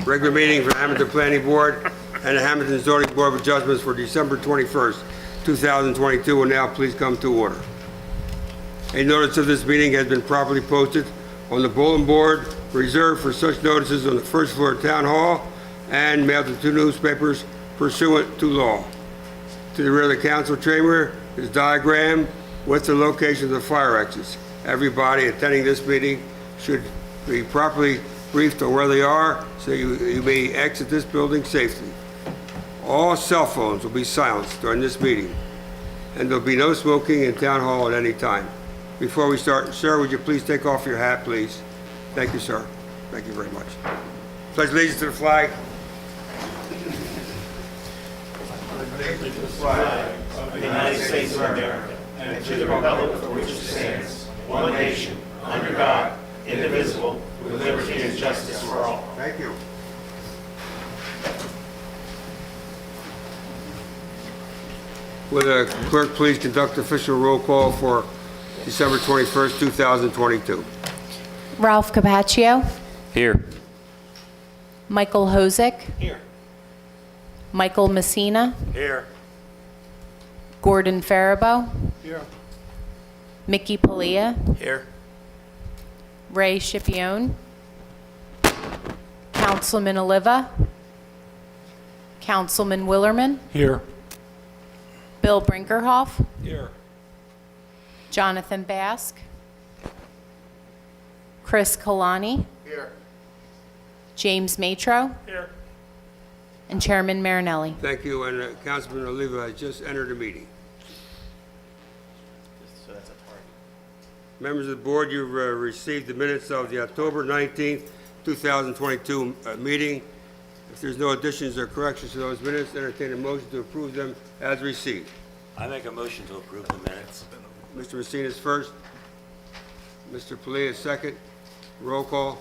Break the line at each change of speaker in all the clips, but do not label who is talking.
Regular meeting for Hammonton Planning Board and the Hammonton Zoning Board of Adjustments for December 21st, 2022 will now please come to order. A notice of this meeting has been properly posted on the bulletin board reserved for such notices on the first floor of Town Hall and mailed to 2 newspapers pursuant to law. To the rear of the council chamber is diagram with the location of the fire exits. Everybody attending this meeting should be properly briefed on where they are so you may exit this building safely. All cell phones will be silenced during this meeting, and there'll be no smoking in Town Hall at any time. Before we start, sir, would you please take off your hat, please? Thank you, sir. Thank you very much. Pledge allegiance to the flag.
To the flag of the United States of America and to the republic for which it stands, one nation, under God, indivisible, with liberty and justice for all.
Thank you. Will the clerk please conduct official roll call for December 21st, 2022?
Ralph Capaccio.
Here.
Michael Hozick.
Here.
Michael Messina.
Here.
Gordon Faribault.
Here.
Mickey Palia.
Here.
Ray Schipione. Councilman Oliva. Councilman Willerman.
Here.
Bill Brinkerhoff.
Here.
Jonathan Bask. Chris Kalani.
Here.
James Matro.
Here.
And Chairman Marinelli.
Thank you, and Councilman Oliva has just entered the meeting.
So that's a target.
Members of the board, you've received the minutes of the October 19th, 2022 meeting. If there's no additions or corrections to those minutes, entertain a motion to approve them as received.
I make a motion to approve the minutes.
Mr. Messina is first. Mr. Palia is second. Roll call.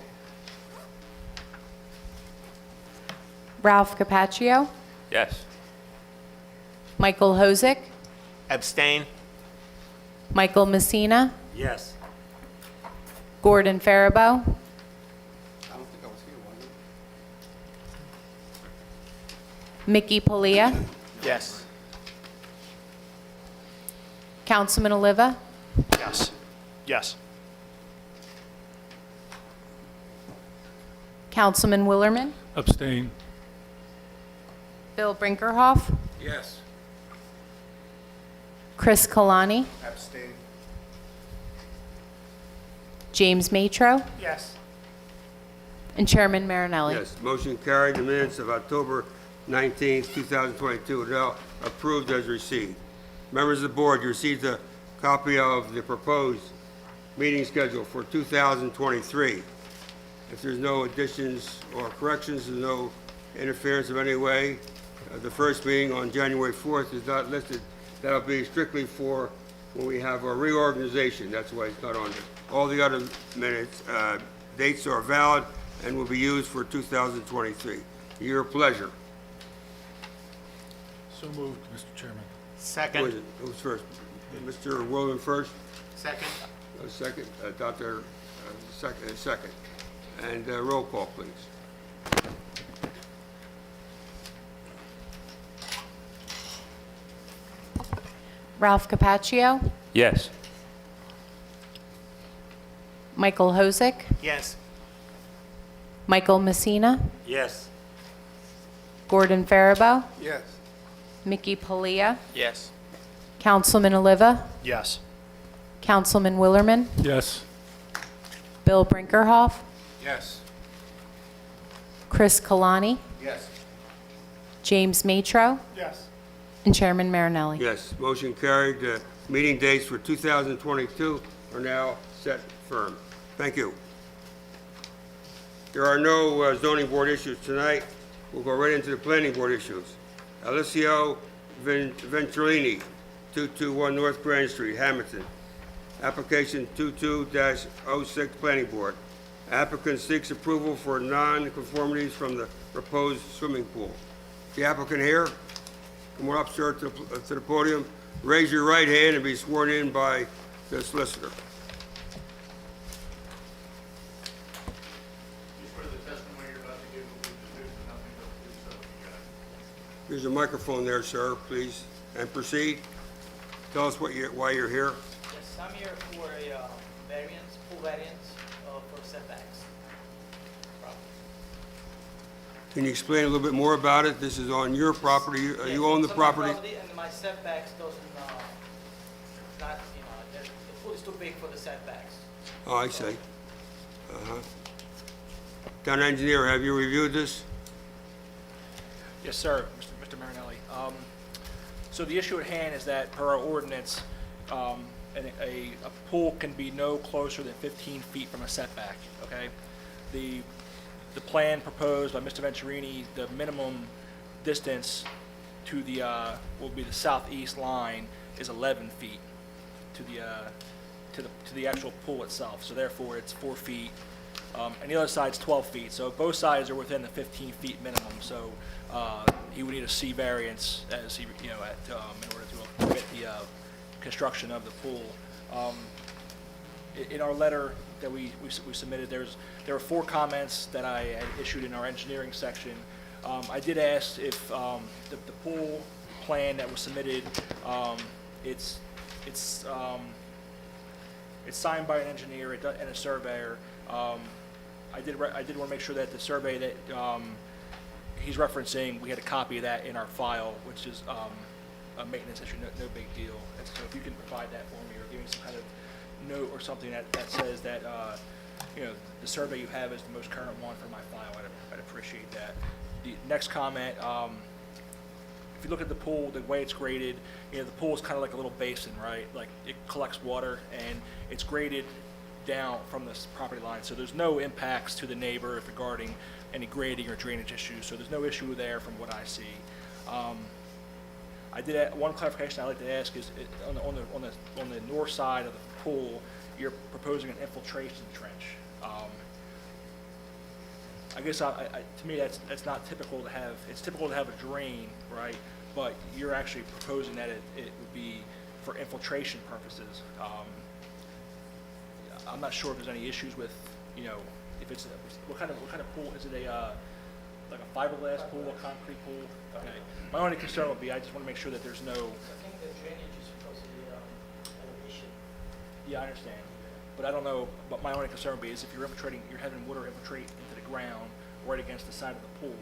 Ralph Capaccio.
Yes.
Michael Hozick.
Abstain.
Michael Messina.
Yes.
Gordon Faribault. Mickey Palia.
Yes.
Councilman Oliva.
Yes. Yes.
Councilman Willerman.
Abstain.
Bill Brinkerhoff.
Yes.
Chris Kalani.
Abstain.
James Matro.
Yes.
And Chairman Marinelli.
Yes, motion carried. The minutes of October 19th, 2022 are now approved as received. Members of the board, you received a copy of the proposed meeting schedule for 2023. If there's no additions or corrections, there's no interference of any way, the first meeting on January 4th is not listed. That'll be strictly for when we have our reorganization. That's why it's not on there. All the other minutes, dates are valid and will be used for 2023. Your pleasure.
So moved, Mr. Chairman.
Who is
Second.
it? Who's first? Mr. William first?
Second.
Second? Dr. Second. And roll call, please.
Ralph Capaccio.
Yes.
Michael Hozick.
Yes.
Michael Messina.
Yes.
Gordon Faribault.
Yes.
Mickey Palia.
Yes.
Councilman Oliva.
Yes.
Councilman Willerman.
Yes.
Bill Brinkerhoff.
Yes.
Chris Kalani.
Yes.
James Matro.
Yes.
And Chairman Marinelli.
Yes, motion carried. Meeting dates for 2022 are now set firm. Thank you. There are no zoning board issues tonight. We'll go right into the planning board issues. Alessio Venturini, 221 North Grand Street, Hammonton. Application 22-06 Planning Board. Applicant seeks approval for non-conformities from the proposed swimming pool. The applicant here, come on up, sir, to the podium. Raise your right hand and be sworn in by the solicitor.
You swear the testimony you're about to give will be the truth,
Here's a microphone there, sir, please, and proceed. Tell us why you're here.
Yes, I'm here for a variance, full variance for setbacks.
Can you explain a little bit more about it? This is on your property. You own the
It's on my
property?
And my setbacks doesn't, not, the pool is too big for the setbacks.
Oh, I see. Uh-huh. Town engineer, have you reviewed this?
Yes, sir, Mr. Marinelli. So the issue at hand is that per our ordinance, a pool can be no closer than 15 feet from a setback, okay? The plan proposed by Mr. Venturini, the minimum distance to the, will be the southeast line is 11 feet to the actual pool itself. So therefore, it's 4 feet. And the other side's 12 feet. So both sides are within the 15 feet minimum. So he would need a C variance as he, in order to permit the construction of the pool. In our letter that we submitted, there were 4 comments that I had issued in our engineering section. I did ask if the pool plan that was submitted, it's signed by an engineer and a surveyor. I did want to make sure that the survey that he's referencing, we had a copy of that in our file, which is a maintenance issue, no big deal. And so if you can provide that for me, or give me some kind of note or something that says that the survey you have is the most current one for my file, I'd appreciate that. The next comment, if you look at the pool, the way it's graded, the pool is kind of like a little basin, right? Like it collects water and it's graded down from this property line. So there's no impacts to the neighbor regarding any grading or drainage issues. So there's no issue there from what I see. I did one clarification I'd like to ask is on the north side of the pool, you're proposing an infiltration trench. I guess to me that's not typical to have. It's typical to have a drain, right? But you're actually proposing that it would be for infiltration purposes. I'm not sure if there's any issues with, if it's what kind of pool is it? Like a fiberglass pool, a concrete pool? Okay. My only concern would be I just want to make sure that there's no.
I think the drainage is supposed to be elevation.
Yeah, I understand. But I don't know, but my only concern would be is if you're having water infiltrate into the ground right against the side of the pool,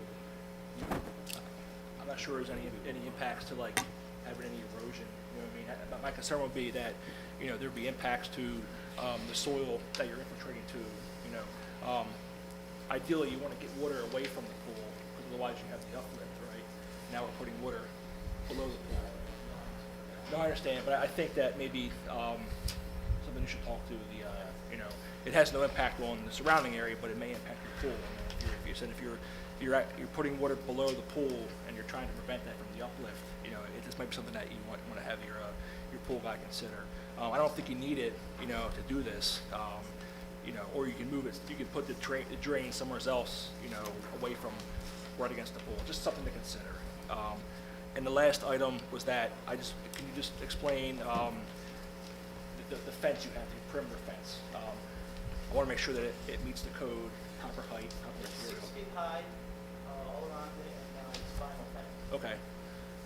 I'm not sure there's any impacts to like having any erosion, you know what I mean? My concern would be that, there'd be impacts to the soil that you're infiltrating to, Ideally, you want to get water away from the pool, because otherwise you have the uplift, right? Now we're putting water below the pool. No, I understand, but I think that maybe something you should talk to it has no impact on the surrounding area, but it may impact your pool. If you're putting water below the pool and you're trying to prevent that from the uplift, this might be something that you want to have your pool guy consider. I don't think you need it, to do this. Or you can move it. You can put the drain somewhere else, away from right against the pool. Just something to consider. And the last item was that can you just explain the fence you have, the perimeter fence? I want to make sure that it meets the code, proper height, proper
It's
material.
6 feet high, all around it, and it's vinyl fence.
Okay.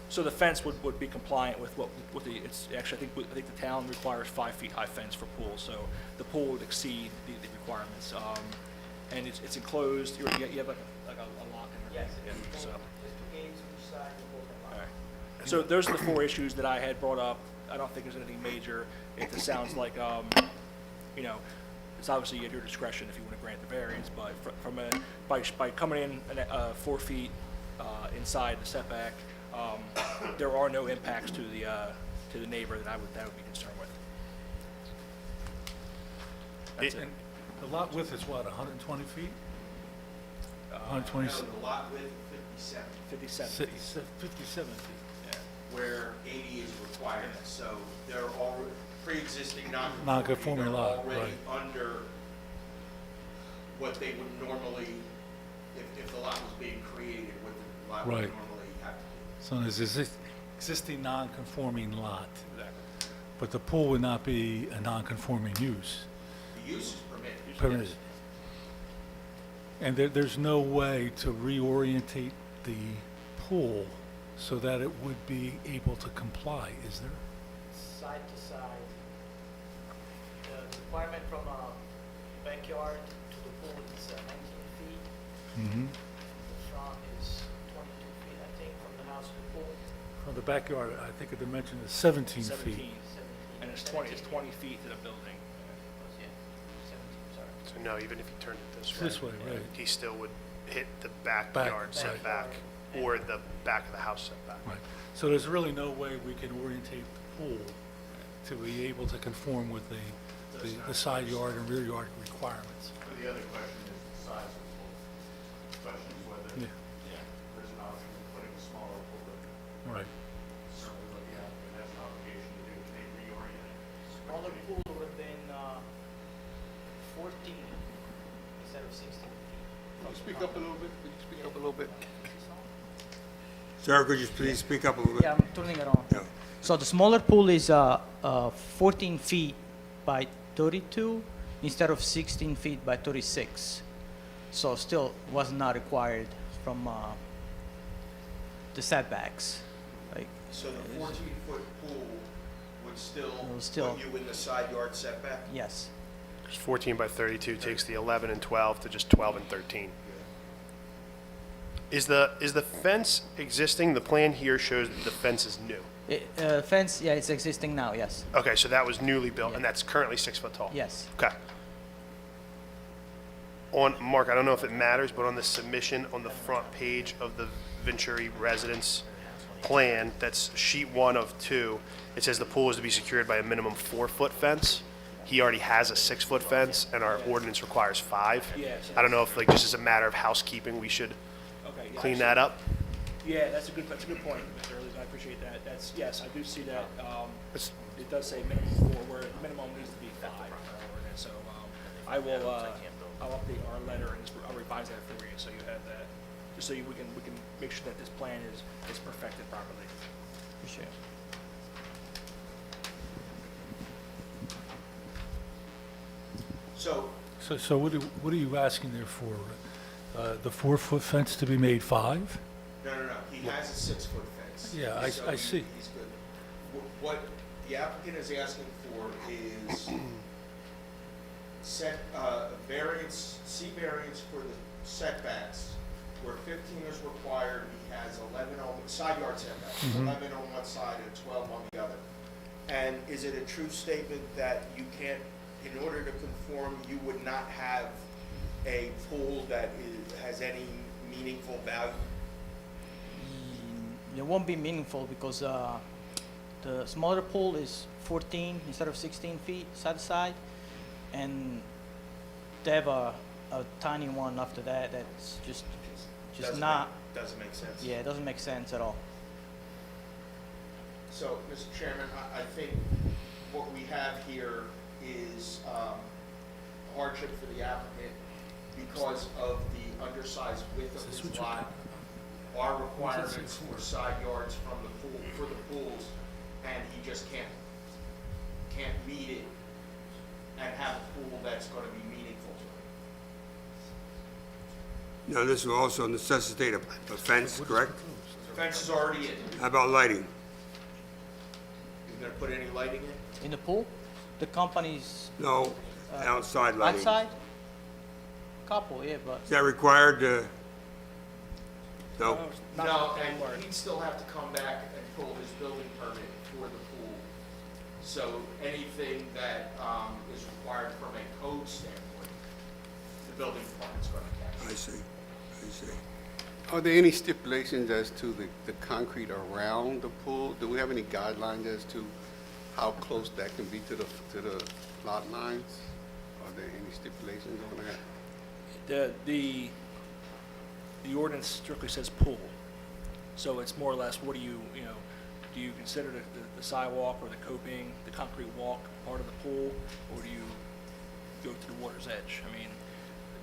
So the fence would be compliant with I think the town requires 5 feet high fence for pools, so the pool would exceed the requirements. And it's enclosed, you have like a lock in there.
Yes,
Yeah,
there's
so.
2 gates which side the both are
All
locked.
right. So those are the 4 issues that I had brought up. I don't think there's anything major. It just sounds like, it's obviously at your discretion if you want to grant the variance, but by coming in 4 feet inside the setback, there are no impacts to the neighbor that I would be concerned with. That's it.
And the lot width is what, 120 feet? 120,
No, the lot width 57,
57.
57 feet.
Yeah.
where 80 is required. So they're already pre-existing
Non-conforming
they're
lot,
already
right.
under what they would normally, if the lot was being created, what the lot would
Right.
normally have to be.
So there's this existing non-conforming lot,
Exactly.
but the pool would not be a non-conforming use.
The use is permitted.
Permitted. And there's no way to reorientate the pool so that it would be able to comply, is there?
Side to side. The requirement from a backyard to the pool is 19 feet.
Mm-hmm.
The front is 22 feet, I think, from the house to the pool.
From the backyard, I think the dimension is 17
17,
feet.
17.
and it's 20 feet to the building.
Yeah, 17, sorry.
So no, even if you turned it
It's this way, right?
he still would hit the backyard
Back,
setback or the back of the house setback.
Right. So there's really no way we can orientate the pool to be able to conform with the side yard and rear yard requirements.
The other question is the size of the pool. The question is whether
Yeah.
there's an option of putting a smaller pool in.
Right.
Certainly what the applicant has an obligation to do, can they reorient it?
Smaller pool would have been 14 instead of 16 feet.
Can you speak up a little bit? Could you speak up a little bit?
Sir, could you please speak up a little bit?
Yeah, I'm turning it on.
Yeah.
So the smaller pool is 14 feet by 32 instead of 16 feet by 36. So still was not required from the setbacks. Like,
So the 14-foot pool would
Will still-
put you in the side yard setback?
yes,
14 by 32 takes the 11 and 12 to just 12 and 13. Is the fence existing? The plan here shows that the fence is new.
fence, yeah, it's existing now, yes,
Okay, so that was newly built, and
Yeah.
that's currently 6 foot tall?
yes.
Okay. Mark, I don't know if it matters, but on the submission on the front page of the Venturi residence plan, that's sheet 1 of 2, it says the pool is to be secured by a minimum 4-foot fence. He already has a 6-foot fence, and our ordinance requires 5.
Yes.
I don't know if, like, just as a matter of housekeeping, we should
Okay. Yeah,
clean that up.
Yeah, that's a good point, Mr. Early. I appreciate that. That's, yes, I do see that.
It's-
It does say minimum 4, where minimum needs to be 5 in our ordinance. So I will, I'll update our letter and I'll revise that for you, so you have that, just so we can make sure that this plan is perfected properly.
Appreciate it.
So,
So what are you asking there for? The 4-foot fence to be made 5?
no, he has a 6-foot fence.
Yeah, I
So
see.
He's good. What the applicant is asking for is set, variance, C variance for the setbacks, where 15 is required, he has 11 on, side yard setbacks, 11 on one side and 12 on the other. And is it a true statement that you can't, in order to conform, you would not have a pool that has any meaningful value?
It won't be meaningful because the smaller pool is 14 instead of 16 feet side to side, and they have a tiny one after that that's just not.
Doesn't make sense.
Yeah, it doesn't make sense at all.
So, Mr. Chairman, I think what we have here is hardship for the applicant because of the undersized width of his lot, our requirements for side yards from the pool, for the pools, and he just can't meet it and have a pool that's going to be meaningful to him.
Now, this will also necessitate a fence, correct?
The fence is already in.
How about lighting?
You're going to put any lighting in?
In the pool, the company's
No, outside lighting.
outside. Couple, yeah, but
Is that required? No?
Not
No,
required.
and he'd still have to come back and pull his building permit for the pool. So anything that is required from a code standpoint, the building department's going to catch.
I see.
Are there any stipulations as to the concrete around the pool? Do we have any guidelines as to how close that can be to the lot lines? Are there any stipulations on that?
The ordinance strictly says pool. So it's more or less, what do you consider the sidewalk or the coping, the concrete walk part of the pool, or do you go to the water's edge? I mean,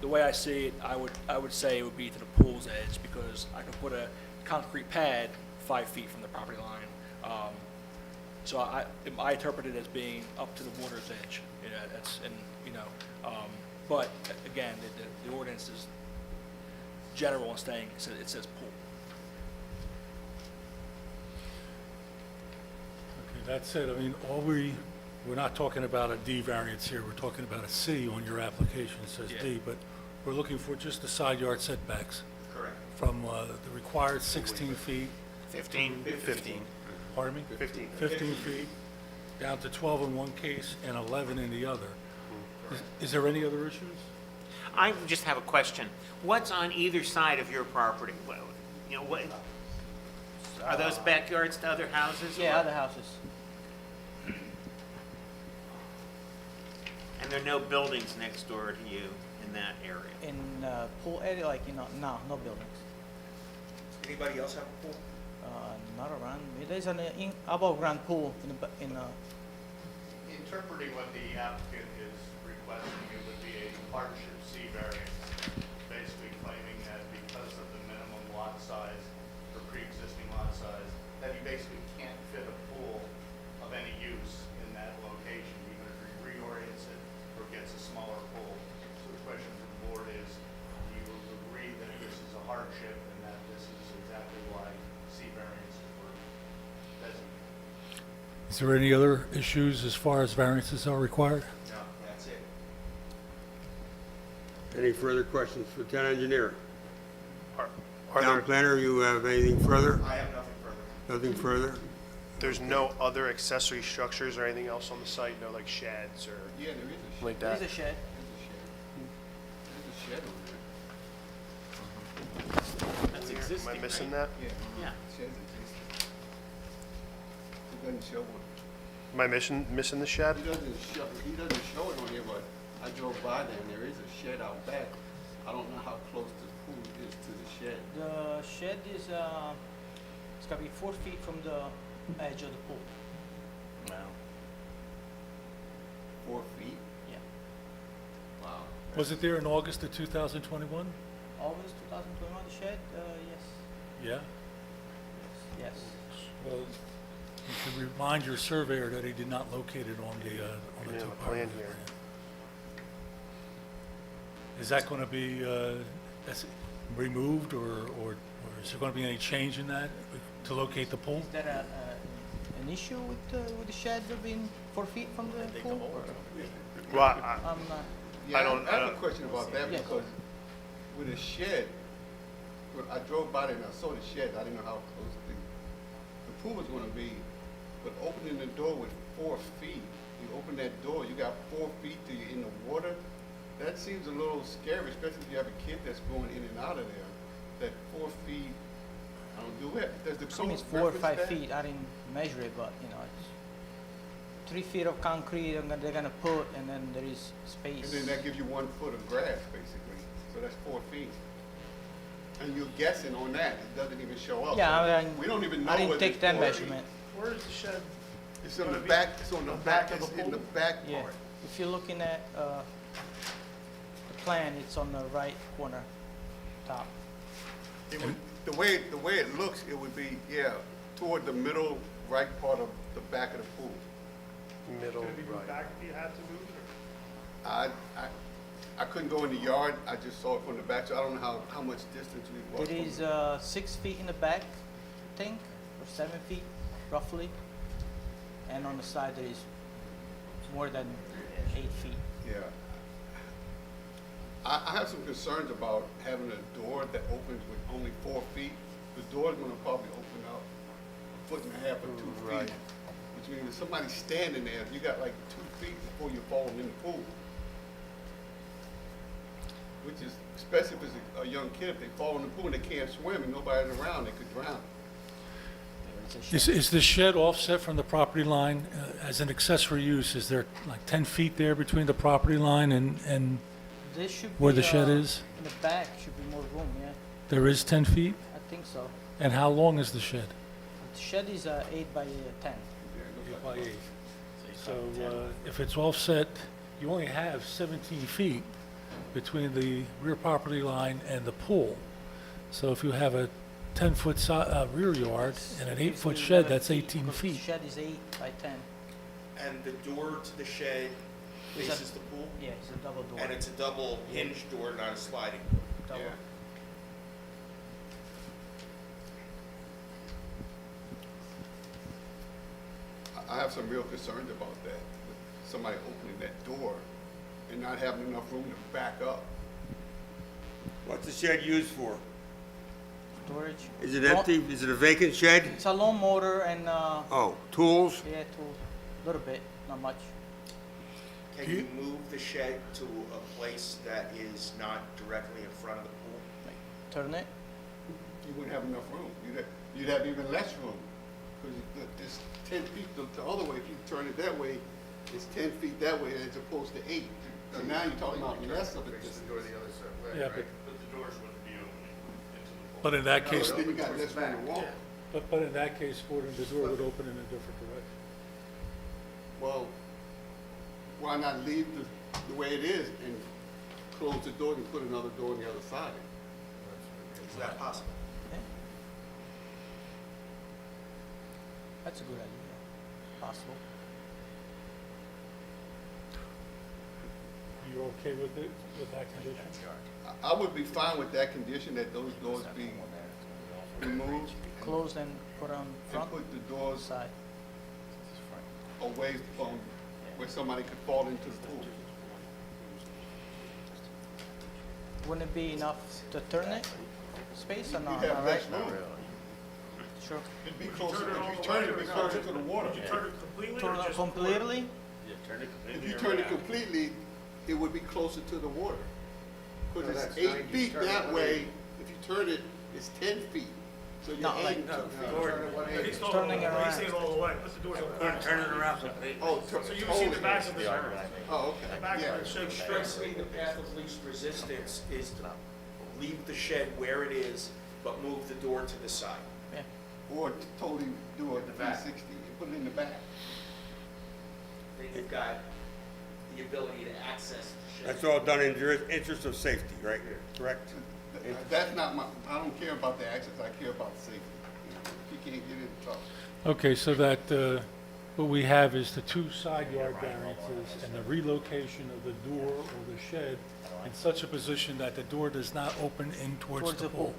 the way I see it, I would say it would be to the pool's edge, because I could put a concrete pad 5 feet from the property line. So I interpret it as being up to the water's edge. But again, the ordinance is general in saying, it says pool.
That said, I mean, we're not talking about a D variance here, we're talking about a C on your application, it says D, but we're looking for just the side yard setbacks
Correct.
from the required 16 feet,
15.
pardon me? 15 feet, down to 12 in one case and 11 in the other. Is there any other issues?
I just have a question. What's on either side of your property? Well, you know, what, are those backyards to other houses?
Yeah,
or-
other houses.
And there are no buildings next door to you in that area?
In pool area, like, you know, no buildings.
Anybody else have a pool?
Not around. There's an above ground pool in
Interpreting what the applicant is requesting, it would be a hardship C variance, basically claiming that because of the minimum lot size or pre-existing lot size, that he basically can't fit a pool of any use in that location, even if he reorients it or gets a smaller pool. So the question to the board is, do you agree that this is a hardship and that this is exactly why C variances were designated?
Is there any other issues as far as variances are required?
No, that's it.
Any further questions for town engineer?
Are
Town
there,
planner, you have anything further?
I have nothing further.
Nothing further?
there's no other accessory structures or anything else on the site? No, like sheds or
Yeah, there is a shed.
like
there's
that?
a shed.
There's a shed over there.
That's
Am
existing,
I missing
right?
that?
Yeah.
Shed's existing. It doesn't show it.
Am I missing the shed?
He doesn't show it on here, but I drove by there and there is a shed out back. I don't know how close the pool is to the shed.
The shed is, it's gotta be 4 feet from the edge of the pool.
No.
4 feet?
Yeah.
Wow.
Was it there in August of 2021?
August 2021, the shed, yes.
Yeah?
Yes.
Well, you should remind your surveyor that he did not locate it on the
Yeah, the
topography
plan here.
plan. Is that going to be that's removed, or is there going to be any change in that to locate the pool?
Is there an issue with the shed being 4 feet from the pool? Or-
Well, I
I'm not.
Yeah,
I don't-
I have a question about that
Yes.
because with a shed, when I drove by there and I saw the shed, I didn't know how close the pool was gonna be. But opening the door with 4 feet, you open that door, you got 4 feet till you're in the water. That seems a little scary, especially if you have a kid that's going in and out of there. That 4 feet, I don't do it. Does the
Some
code
is 4 or
reference
5
that?
feet. I didn't measure it, but you know, it's 3 feet of concrete they're gonna put, and then there is
And
space.
then that gives you 1 foot of grass, basically. So that's 4 feet. And you're guessing on that. It doesn't even show up.
Yeah,
So
I mean,
we don't even know
I didn't
whether
take
it's
that
4 feet.
measurement.
Where is the shed?
It's on the
Gonna be
back, it's on the back,
of the
it's in the
pool?
back
Yeah,
part.
if you're looking at the plan, it's on the right corner, top.
It would, the way it looks, it would be, yeah, toward the middle right part of the back of the pool.
middle,
Could it be moved
right.
back if you had to move it?
I couldn't go in the yard, I just saw it from the back, so I don't know how much distance we was.
There
from
is
the-
6 feet in the back, I think, or 7 feet roughly. And on the side, there is more than 8 feet.
Yeah. I have some concerns about having a door that opens with only 4 feet. The door's gonna probably open up 1.5 foot or 2 feet.
Right.
Which means if somebody's standing there, you got like 2 feet before you're falling in the pool. Which is, especially if it's a young kid, if they fall in the pool and they can't swim and nobody's around, they could drown.
There is a shed.
Is the shed offset from the property line as an accessory use? Is there like 10 feet there between the property line and
There should
where
be,
the shed is?
In the back should be more room, yeah.
There is 10 feet?
I think so.
And how long is the shed?
The shed is 8 by 10.
By 8. So if it's offset, you only have 17 feet between the rear property line and the pool. So if you have a 10-foot rear yard and an 8-foot shed, that's 18
because
feet.
The shed is 8 by 10.
And the door to the shed
Is
faces
that-
the pool?
Yeah, it's a double door.
And it's a double hinge door, not a sliding door.
Double.
Yeah. I have some real concerns about that, with somebody opening that door and not having enough room to back up.
What's the shed used for?
Storage.
Is it empty? Is it a vacant shed?
It's a lawn mower and,
Oh, tools?
yeah, tools, a little bit, not much.
Can you move the shed to a place that is not directly in front of the pool?
Turn it.
You wouldn't have enough room. You'd have even less room. Because it's 10 feet the other way. If you turn it that way, it's 10 feet that way as opposed to 8. So now you're talking about less of it.
Face the door the other way,
Yeah,
right?
but-
But the doors wouldn't be opening into the pool.
But in that case,
Then you got less room to walk.
but in that case, Gordon, the door would open in a different direction.
Well, why not leave the way it is and close the door and put another door on the other side?
Is that possible?
Yeah. That's a good idea, possible.
You're okay with it, with that condition?
I would be fine with that condition, that those doors be removed
Close and put on
and
front
put the doors
side.
away from where somebody could fall into the pool.
Wouldn't it be enough to turn it, space or not,
You'd have
all
less
right?
room.
Sure.
It'd be closer, if you turn it, it'd be closer to the water.
Turn it completely
Turn it completely?
If you turn it completely, it would be closer to the water. Because
No,
it's
that's
8 feet that way, if you turn it, it's 10 feet. So you're
Not like-
adding 2 feet.
He's
Turning it around.
He's saying all the way, put the doors open.
Turn it around completely.
Oh,
So you see the back of the shed.
Oh, okay,
back
yeah.
of the shed.
It strikes me the path of least resistance is to leave the shed where it is, but move the door to the side.
Yeah.
Or totally do a 360 and put it in the back.
Then you've got the ability to access the shed.
That's all done in the interest of safety, right? Correct?
That's not my, I don't care about the access, I care about safety. If you can't get in trouble.
Okay, so that, what we have is the 2 side yard variances and the relocation of the door or the shed in such a position that the door does not open in towards the pool.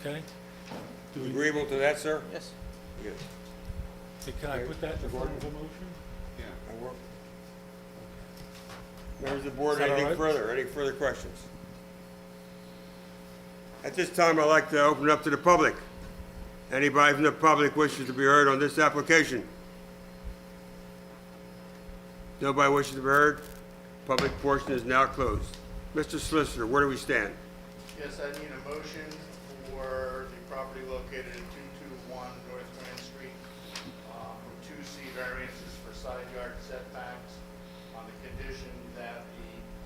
Okay? Do we,
Agreeable to that, sir?
Yes.
Yes.
can I put that in the form of a motion?
Yeah.
I work. Members of the board,
Is that all
anything
right?
further? Any further questions? At this time, I'd like to open it up to the public. Anybody from the public wishes to be heard on this application? Nobody wishes to be heard? Public portion is now closed. Mr. Solicitor, where do we stand?
Yes, I need a motion for the property located at 221 North Grand Street, for 2C variances for side yard setbacks on the condition that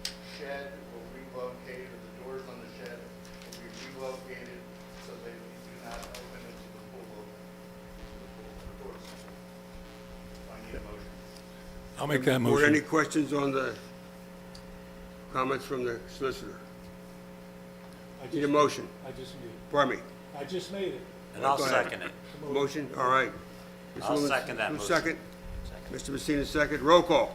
the shed will relocate, or the doors on the shed will be relocated so they do not open into the pool, the doors. I need a motion.
I'll make that
Board, any
motion.
questions on the comments from the solicitor? Need a motion?
I just made it.
Pardon me?
I just made it.
And I'll
Go ahead.
second it.
Motion, all right. Mr.
I'll
Lewis,
second that
who's
motion.
second? Mr. Messina, second. Roll call.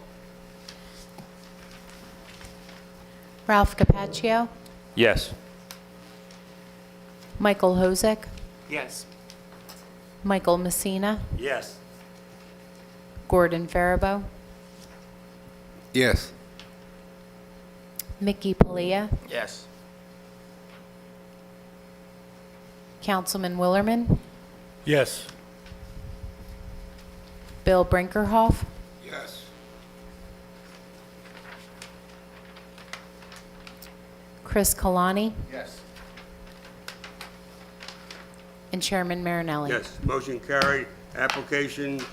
Ralph Capaccio,
Yes.
Michael Hozek,
Yes.
Michael Messina,
Yes.
Gordon Faribault,
Yes.
Mickey Palia,
Yes.
Councilman Willerman,
Yes.
Bill Brinkerhoff,
Yes.
Chris Kalani,
Yes.
and Chairman Marinelli.
Yes, motion carried. Application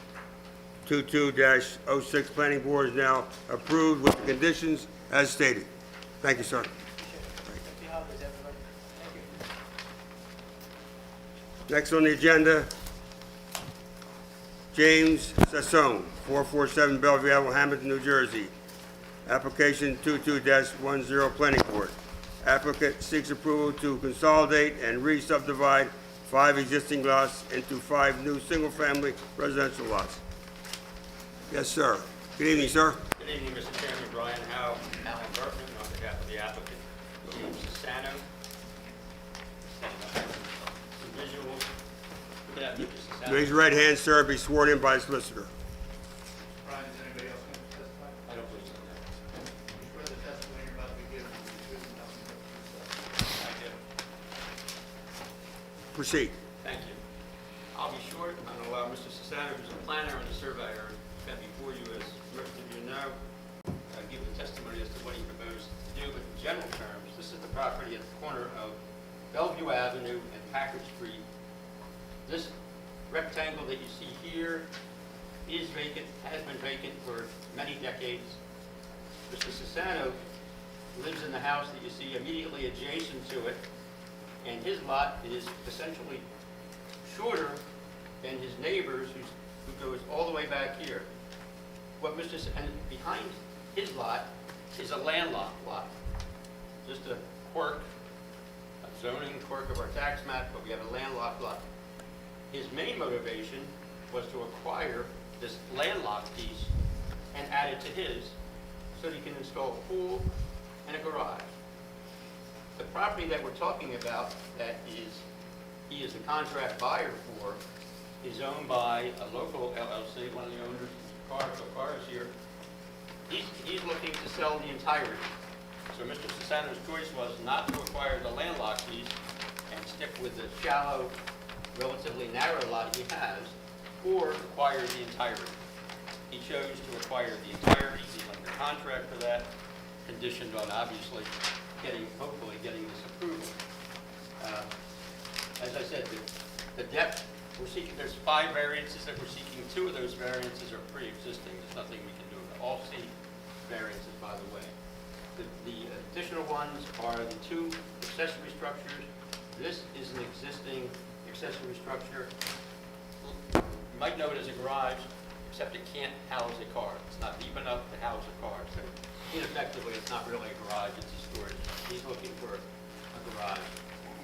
22-06 Planning Board is now approved with the conditions as stated. Thank you, sir. Next on the agenda, James Sassone, 447 Bellevue Avenue, Hammonton, New Jersey. Application 22-10 Planning Board. Applicant seeks approval to consolidate and re-subdivide 5 existing lots into 5 new single-family residential lots. Yes, sir. Good evening, sir.
Good evening, Mr. Chairman. Brian Howe, Alan Bertman, on behalf of the applicant, James Sassano. Some visuals. Look at that, Mr. Sassano.
Raise your right hand, sir, be sworn in by a solicitor. proceed.
Thank you. I'll be short. I'm going to allow Mr. Sasano, who's a planner and a surveyor, who's been before you, as most of you know, give the testimony as to what he proposed to do. But in general terms, this is the property at the corner of Bellevue Avenue and Packard Street. This rectangle that you see here is vacant, has been vacant for many decades. Mr. Sasano lives in the house that you see immediately adjacent to it, and his lot is essentially shorter than his neighbor's, who goes all the way back here. And behind his lot is a landlocked lot. Just a quirk, a zoning quirk of our tax map, but we have a landlocked lot. His main motivation was to acquire this landlocked piece and add it to his so that he can install a pool and a garage. The property that we're talking about that he is the contract buyer for is owned by a local LLC, one of the owners, Carr is here. He's looking to sell the entirety. So Mr. Sasano's choice was not to acquire the landlocked piece and stick with the shallow, relatively narrow lot he has, or acquire the entirety. He chose to acquire the entirety. He's under contract for that, conditioned on obviously hopefully getting this approval. As I said, the depth, there's 5 variances that we're seeking. 2 of those variances are pre-existing. There's nothing we can do about all C variances, by the way. The additional ones are the 2 accessory structures. This is an existing accessory structure. You might know it as a garage, except it can't house a car. It's not deep enough to house a car. So ineffectively, it's not really a garage, it's a storage. He's looking for a garage.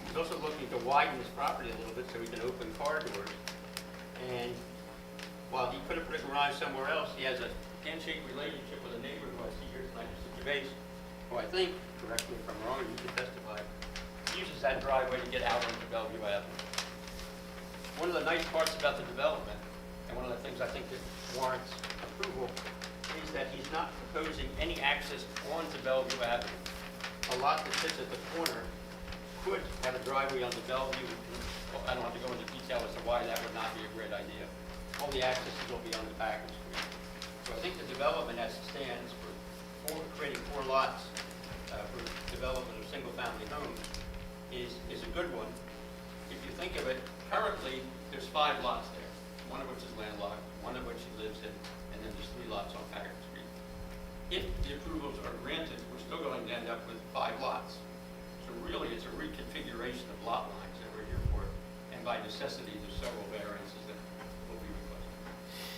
He's also looking to widen his property a little bit so he can open car doors. And while he could have put a garage somewhere else, he has a handshake relationship with a neighbor who I see here tonight, Mr. Gervais, who I think, correct me if I'm wrong, you can testify, uses that driveway to get out onto Bellevue Avenue. One of the nice parts about the development, and one of the things I think that warrants approval, is that he's not proposing any access onto Bellevue Avenue. A lot that sits at the corner could have a driveway onto Bellevue. I don't have to go into detail as to why that would not be a great idea. All the accesses will be on the Packard Street. So I think the development as it stands for creating 4 lots for development of single-family homes is a good one. If you think of it, currently there's 5 lots there, one of which is landlocked, one of which he lives in, and then there's 3 lots on Packard Street. If the approvals are granted, we're still going to end up with 5 lots. So really, it's a reconfiguration of lot lines that we're here for, and by necessity, there's several variances that will be requested.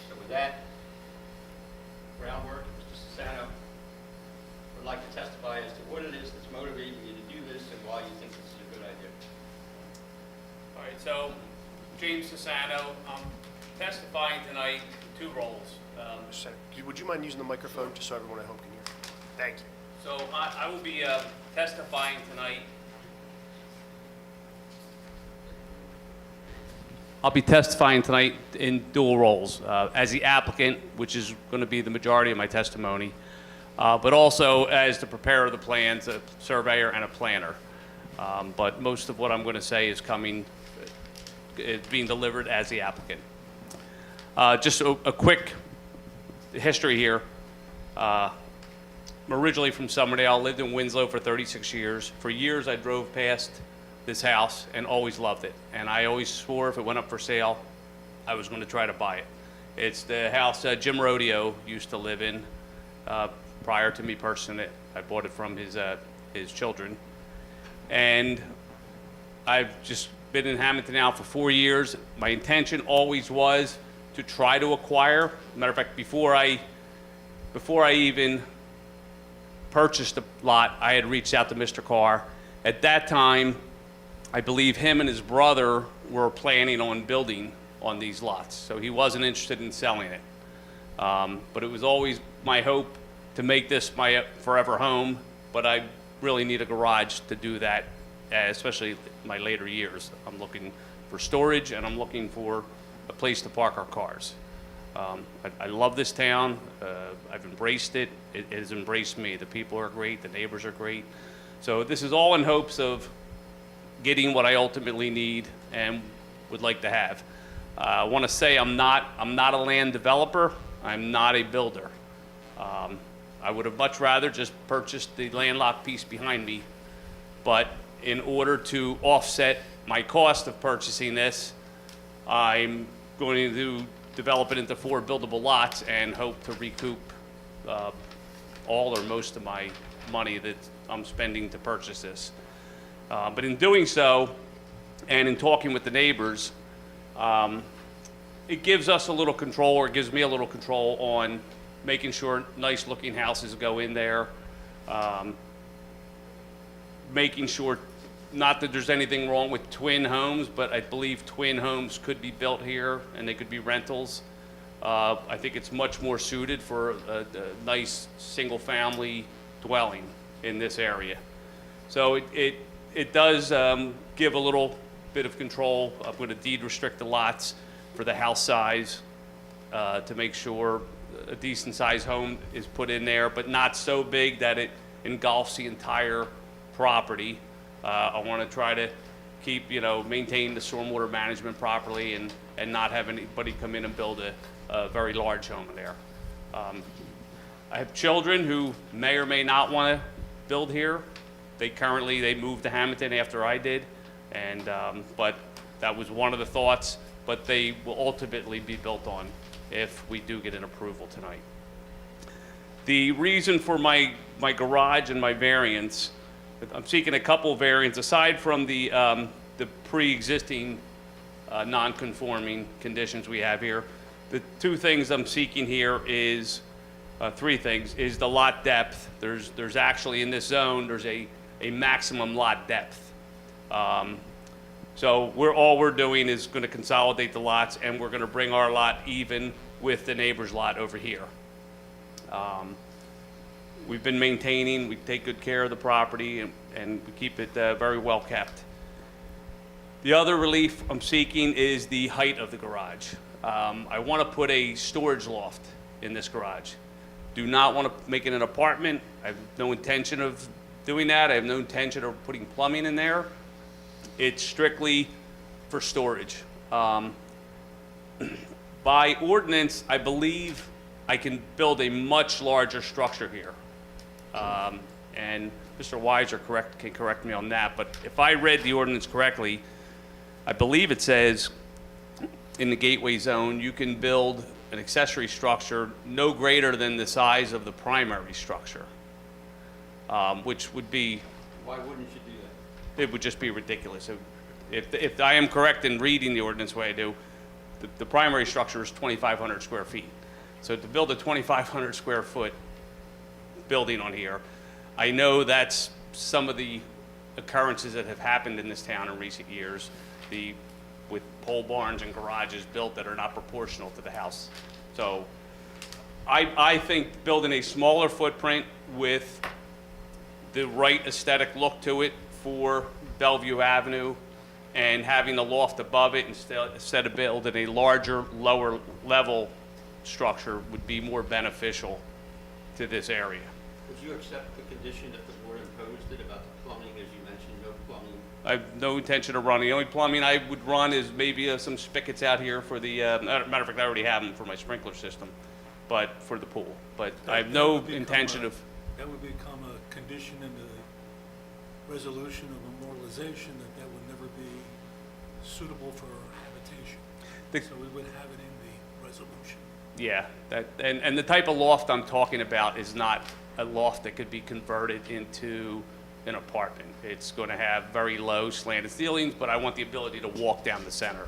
So with that groundwork, Mr. Sasano would like to testify as to what it is that's motivating you to do this and why you think this is a good idea.
All right, so James Sasano, I'm testifying tonight in 2 roles.
Would you mind using the microphone just so everyone at home can hear? Thank you.
So I will be testifying tonight. I'll be testifying tonight in dual roles, as the applicant, which is going to be the majority of my testimony, but also as the preparer of the plans, a surveyor and a planner. But most of what I'm going to say is being delivered as the applicant. Just a quick history here. I'm originally from Somerdale, lived in Winslow for 36 years. For years, I drove past this house and always loved it. And I always swore if it went up for sale, I was going to try to buy it. It's the house Jim Rodeo used to live in prior to me purchasing it. I bought it from his children. And I've just been in Hammonton now for 4 years. My intention always was to try to acquire. Matter of fact, before I even purchased the lot, I had reached out to Mr. Carr. At that time, I believe him and his brother were planning on building on these lots, so he wasn't interested in selling it. But it was always my hope to make this my forever home, but I really need a garage to do that, especially my later years. I'm looking for storage, and I'm looking for a place to park our cars. I love this town. I've embraced it. It has embraced me. The people are great. The neighbors are great. So this is all in hopes of getting what I ultimately need and would like to have. I want to say I'm not a land developer. I'm not a builder. I would have much rather just purchased the landlocked piece behind me, but in order to offset my cost of purchasing this, I'm going to develop it into 4 buildable lots and hope to recoup all or most of my money that I'm spending to purchase this. But in doing so, and in talking with the neighbors, it gives us a little control, or it gives me a little control on making sure nice-looking houses go in there, making sure, not that there's anything wrong with twin homes, but I believe twin homes could be built here and they could be rentals. I think it's much more suited for a nice single-family dwelling in this area. So it does give a little bit of control. I'm going to deed restrict the lots for the house size to make sure a decent-sized home is put in there, but not so big that it engulfs the entire property. I want to try to keep, maintain the stormwater management properly and not have anybody come in and build a very large home in there. I have children who may or may not want to build here. They moved to Hammonton after I did, and but that was one of the thoughts, but they will ultimately be built on if we do get an approval tonight. The reason for my garage and my variance, I'm seeking a couple variants aside from the pre-existing non-conforming conditions we have here. The 2 things I'm seeking here is 3 things: is the lot depth. There's actually in this zone there's a maximum lot depth. So all we're doing is going to consolidate the lots, and we're going to bring our lot even with the neighbor's lot over here. We've been maintaining, we take good care of the property, and we keep it very well kept. The other relief I'm seeking is the height of the garage. I want to put a storage loft in this garage. Do not want to make it an apartment. I have no intention of doing that. I have no intention of putting plumbing in there. It's strictly for storage. By ordinance, I believe I can build a much larger structure here. And Mr. Weiser can correct me on that, but if I read the ordinance correctly, I believe it says in the gateway zone, you can build an accessory structure no greater than the size of the primary structure, which would be...
Why wouldn't you do that?
It would just be ridiculous. If I am correct in reading the ordinance the way I do, the primary structure is 2,500 square feet. So to build a 2,500 square foot building on here, I know that's some of the occurrences that have happened in this town in recent years, with pole barns and garages built that are not proportional to the house. So I think building a smaller footprint with the right aesthetic look to it for Bellevue Avenue and having the loft above it instead of building a larger, lower level structure would be more beneficial to this area.
Would you accept the condition that the board imposed it about the plumbing, as you mentioned, no plumbing?
I have no intention of running. The only plumbing I would run is maybe some spigots out here for the, matter of fact, I already have them for my sprinkler system, but for the pool. But I have no intention of...
That would become a condition in the resolution of memorialization that would never be suitable for habitation. So we would have it in the resolution.
Yeah, and the type of loft I'm talking about is not a loft that could be converted into an apartment. It's going to have very low slanted ceilings, but I want the ability to walk down the center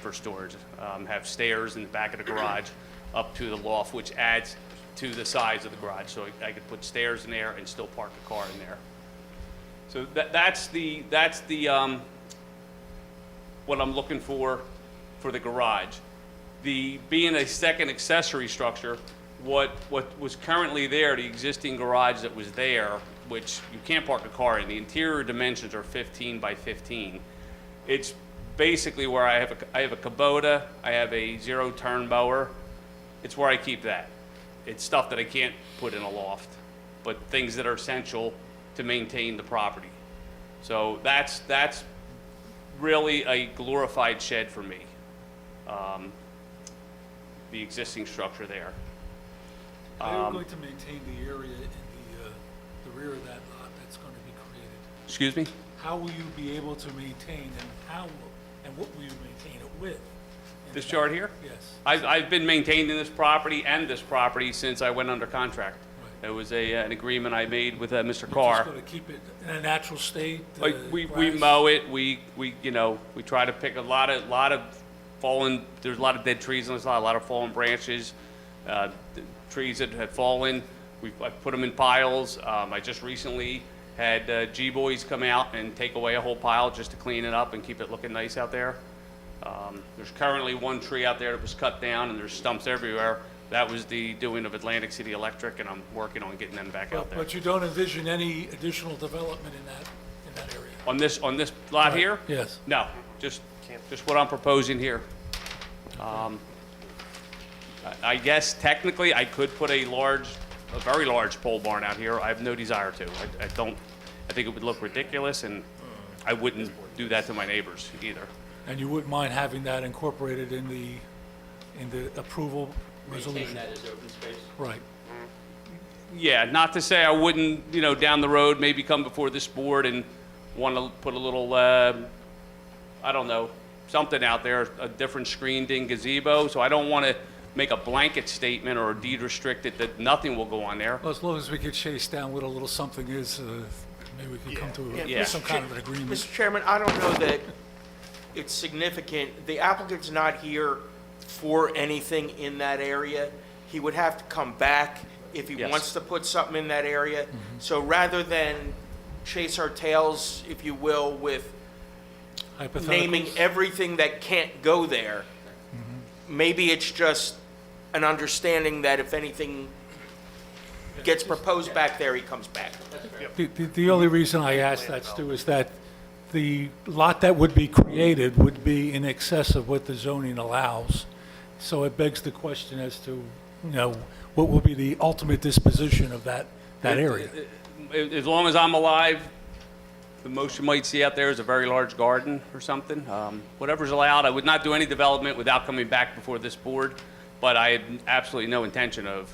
for storage. Have stairs in the back of the garage up to the loft, which adds to the size of the garage. So I could put stairs in there and still park a car in there. So that's the what I'm looking for the garage. Being a second accessory structure, what was currently there, the existing garage that was there, which you can't park a car in, the interior dimensions are 15 by 15. It's basically where I have a Kubota, I have a zero-turn mower. It's where I keep that. It's stuff that I can't put in a loft, but things that are essential to maintain the property. So that's really a glorified shed for me, the existing structure there.
How are you going to maintain the area in the rear of that lot that's going to be created?
Excuse me?
How will you be able to maintain, and what will you maintain it with?
This yard here?
Yes.
I've been maintaining this property and this property since I went under contract. It was an agreement I made with Mr.
Just
Carr.
going to keep it in a natural state?
Like, we
grass?
mow it, we try to pick a lot of fallen, there's a lot of dead trees on this lot, a lot of fallen branches, the trees that have fallen, I put them in piles. I just recently had G-Boys come out and take away a whole pile just to clean it up and keep it looking nice out there. There's currently one tree out there that was cut down, and there's stumps everywhere. That was the doing of Atlantic City Electric, and I'm working on getting them back out there.
But you don't envision any additional development in that area?
On this lot
Right.
here?
Yes.
No, just what I'm proposing here. I guess technically I could put a very large pole barn out here. I have no desire to. I think it would look ridiculous, and I wouldn't do that to my neighbors either.
And you wouldn't mind having that incorporated in the approval resolution?
Maintain that as open space.
Right.
Yeah, not to say I wouldn't, down the road, maybe come before this board and want to put a little, I don't know, something out there, a different screened in gazebo. So I don't want to make a blanket statement or a deed restrict it that nothing will go on there.
Well, as long as we could chase down what a little something is, maybe we could come to
Yeah.
some kind of an agreement.
Mr. Chairman, I don't know that it's significant. The applicant's not here for anything in that area. He would have to come back if he
Yes.
wants to put something in that area. So rather than chase our tails, if you will, with naming
Hypotheticals?
everything that can't go there, maybe it's just an understanding that if anything gets proposed back there, he comes back.
The only reason I asked that, Stu, is that the lot that would be created would be in excess of what the zoning allows. So it begs the question as to, what will be the ultimate disposition of that area?
As long as I'm alive, the most you might see out there is a very large garden or something. Whatever's allowed. I would not do any development without coming back before this board, but I had absolutely no intention of,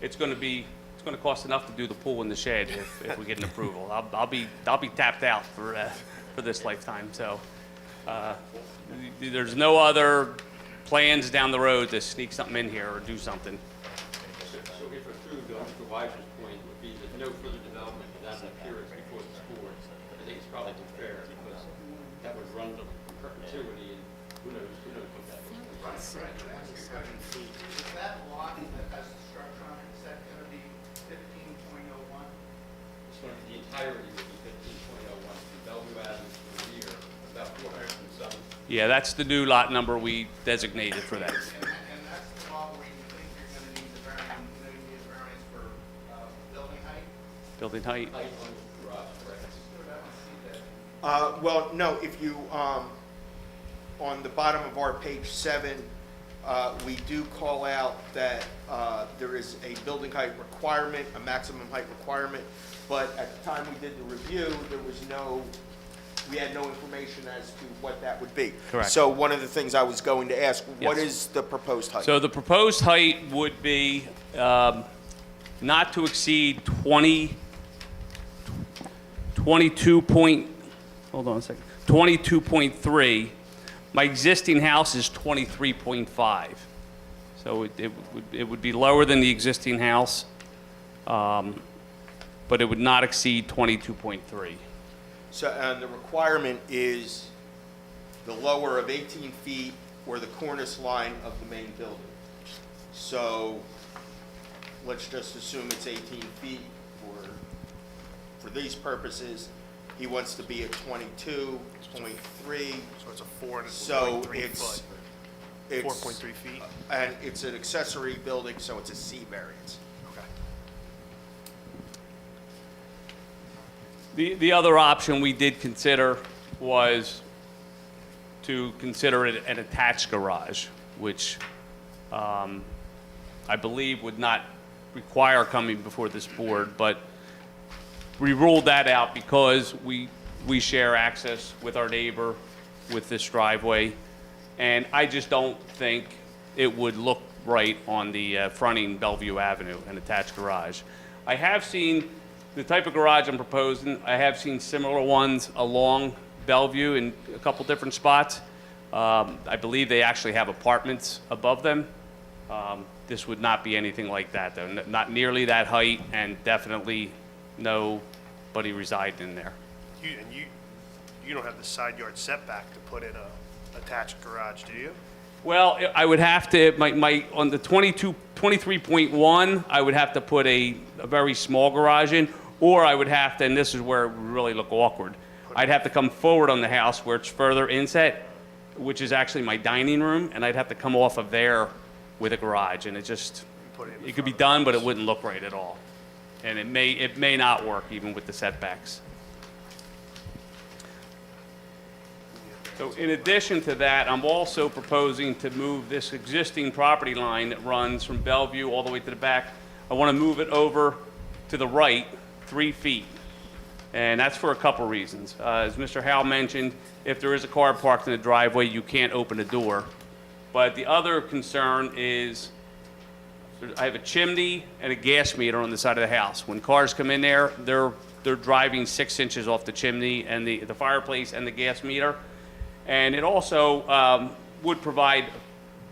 it's going to cost enough to do the pool and the shed if we get an approval. I'll be tapped out for this lifetime. So there's no other plans down the road to sneak something in here or do something.
So if approved, on Mr. Weiser's point would be that no further development without an appearance before this board. I think it's probably unfair because that would run to perpetuity, and who knows what that would be.
Is that lot that has the structure on it, is that going to be 15.01?
So the entirety would be 15.01. Bellevue Avenue to the rear, about 407.
Yeah, that's the new lot number we designated for that.
And that's the lot where you think you're going to need the variance, you need a variance for building height?
Building height.
Height on the garage, correct?
I don't see that.
Well, no, if you, on the bottom of our page 7, we do call out that there is a building height requirement, a maximum height requirement, but at the time we did the review, we had no information as to what that would be.
Correct.
So one of the things I was going to ask, what
Yes.
is the proposed height?
So the proposed height would be not to exceed 22.3. My existing house is 23.5. So it would be lower than the existing house, but it would not exceed 22.3.
So, and the requirement is the lower of 18 feet or the cornice line of the main building. So, let's just assume it's 18 feet for these purposes. He wants to be at 22.3.
So it's a 4.3
So
foot.
it's
4.3 feet.
And it's an accessory building, so it's a C variance.
Okay.
The other option we did consider was to consider it an attached garage, which I believe would not require coming before this board, but we ruled that out because we we share access with our neighbor with this driveway, and I just don't think it would look right on the fronting Bellevue Avenue, an attached garage. I have seen the type of garage I'm proposing, I have seen similar ones along Bellevue in a couple different spots. I believe they actually have apartments above them. This would not be anything like that, though. Not nearly that height, and definitely nobody residing in there.
You don't have the side yard setback to put in a attached garage, do you?
Well, I would have to, on the 23.1, I would have to put a very small garage in, or I would have to, and this is where it would really look awkward, I'd have to come forward on the house where it's further inset, which is actually my dining room, and I'd have to come off of there with a garage, and it could be done, but it wouldn't look right at all. And it may not work even with the setbacks. So in addition to that, I'm also proposing to move this existing property line that runs from Bellevue all the way to the back. I want to move it over to the right 3 feet. And that's for a couple reasons. As Mr. Howell mentioned, if there is a car parked in the driveway, you can't open the door. But the other concern is I have a chimney and a gas meter on the side of the house. When cars come in there, they're driving 6 inches off the chimney and the fireplace and the gas meter. And it also would provide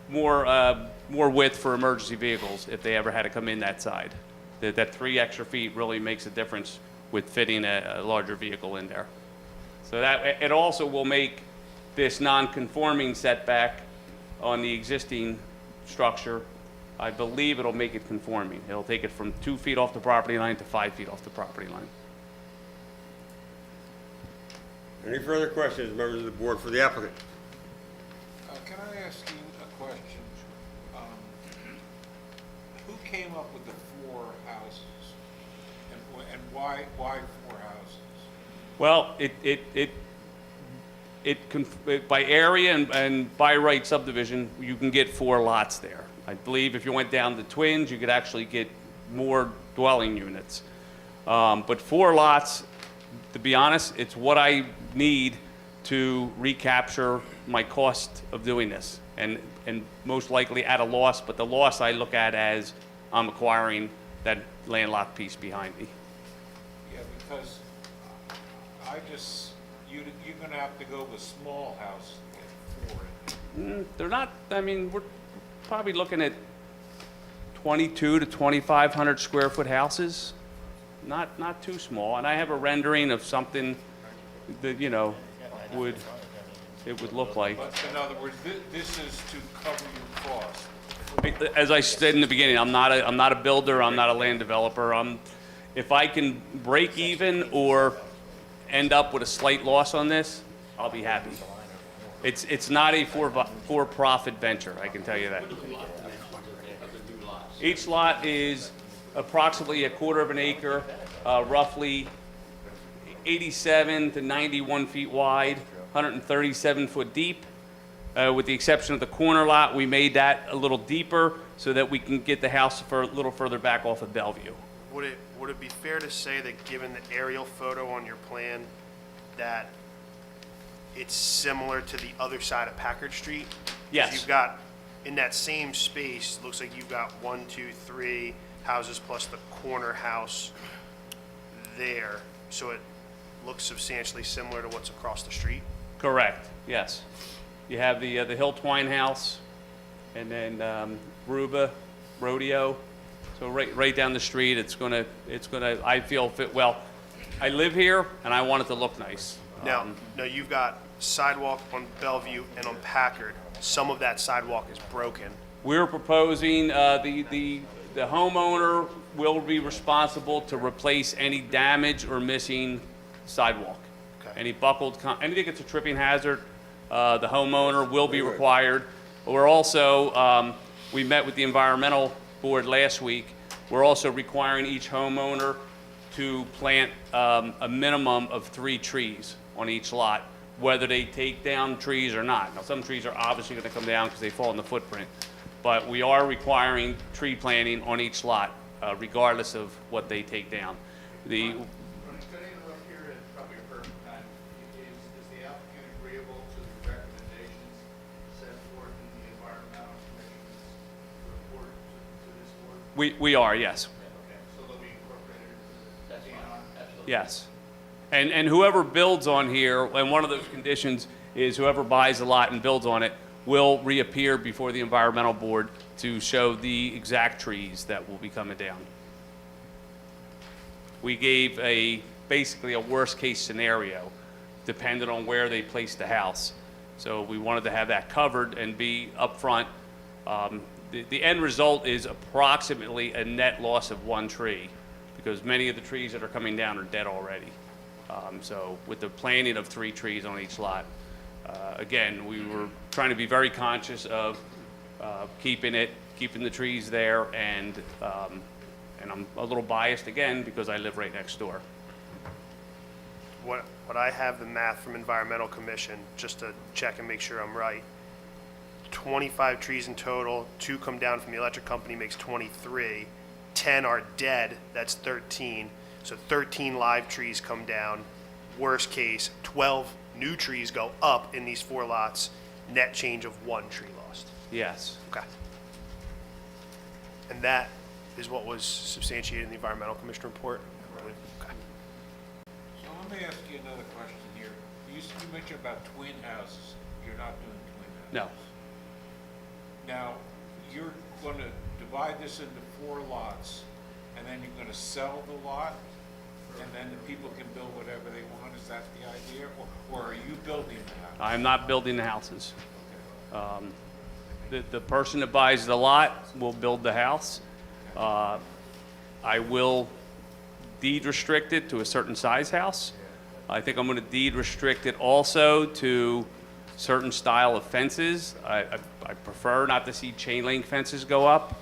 more width for emergency vehicles if they ever had to come in that side. That 3 extra feet really makes a difference with fitting a larger vehicle in there. So that it also will make this non-conforming setback on the existing structure, I believe it'll make it conforming. It'll take it from 2 feet off the property line to 5 feet off the property line.
Any further questions, members of the board, for the applicant?
Can I ask you a question? Who came up with the 4 houses? And why 4 houses?
Well, by area and by right subdivision, you can get 4 lots there. I believe if you went down the Twins, you could actually get more dwelling units. But 4 lots, to be honest, it's what I need to recapture my cost of doing this, and most likely at a loss, but the loss I look at as I'm acquiring that landlocked piece behind me.
Yeah, because you're gonna have to go with small house to get 4.
They're not, I mean, we're probably looking at 22 to 2,500 square foot houses. Not too small, and I have a rendering of something that, you know, would look like.
But in other words, this is to cover your cost.
As I said in the beginning, I'm not a builder, I'm not a land developer. If I can break even or end up with a slight loss on this, I'll be happy. It's not a for-profit venture, I can tell you that. Each lot is approximately 1/4 of an acre, roughly 87 to 91 feet wide, 137 foot deep. With the exception of the corner lot, we made that a little deeper so that we can get the house a little further back off of Bellevue.
Would it be fair to say that, given the aerial photo on your plan, that it's similar to the other side of Packard Street? 'Cause
Yes.
You've got, in that same space, looks like you've got 1, 2, 3 houses plus the corner house there. So it looks substantially similar to what's across the street?
Correct, yes. You have the Hill Twine House, and then Ruba, Rodeo. So right down the street, it's gonna, I feel fit, well, I live here and I want it to look nice.
Now, you've got sidewalk on Bellevue and on Packard. Some of that sidewalk is broken.
We're proposing, the homeowner will be responsible to replace any damaged or missing sidewalk.
Okay.
Any buckled, anything that's a tripping hazard, the homeowner will be required. We're also, we met with the environmental board last week. We're also requiring each homeowner to plant a minimum of 3 trees on each lot, whether they take down trees or not. Now, some trees are obviously going to come down because they fall in the footprint, but we are requiring tree planting on each lot, regardless of what they take down.
Could I interrupt here? It's probably a perfect time.
We are, yes.
Okay, so they'll be incorporated into the
That's fine, absolutely.
Yes. And whoever builds on here, and one of those conditions is whoever buys a lot and builds on it will reappear before the environmental board to show the exact trees that will be coming down. We gave basically a worst-case scenario, depending on where they placed the house. So we wanted to have that covered and be upfront. The end result is approximately a net loss of 1 tree, because many of the trees that are coming down are dead already. So with the planting of 3 trees on each lot, again, we were trying to be very conscious of keeping the trees there, and I'm a little biased again because I live right next door.
What I have the math from Environmental Commission, just to check and make sure I'm right. 25 trees in total, 2 come down from the electric company, makes 23. 10 are dead, that's 13. So 13 live trees come down. Worst case, 12 new trees go up in these 4 lots, net change of 1 tree lost.
Yes.
Okay. And that is what was substantiated in the Environmental Commission report? Okay.
So let me ask you another question here. You mentioned about twin houses. You're not doing twin houses.
No.
Now, you're going to divide this into 4 lots, and then you're going to sell the lot, and then the people can build whatever they want. Is that the idea? Or are you building the house?
I'm not building the houses. The person that buys the lot will build the house. I will deed restrict it to a certain size house. I think I'm going to deed restrict it also to certain style of fences. I prefer not to see chain link fences go up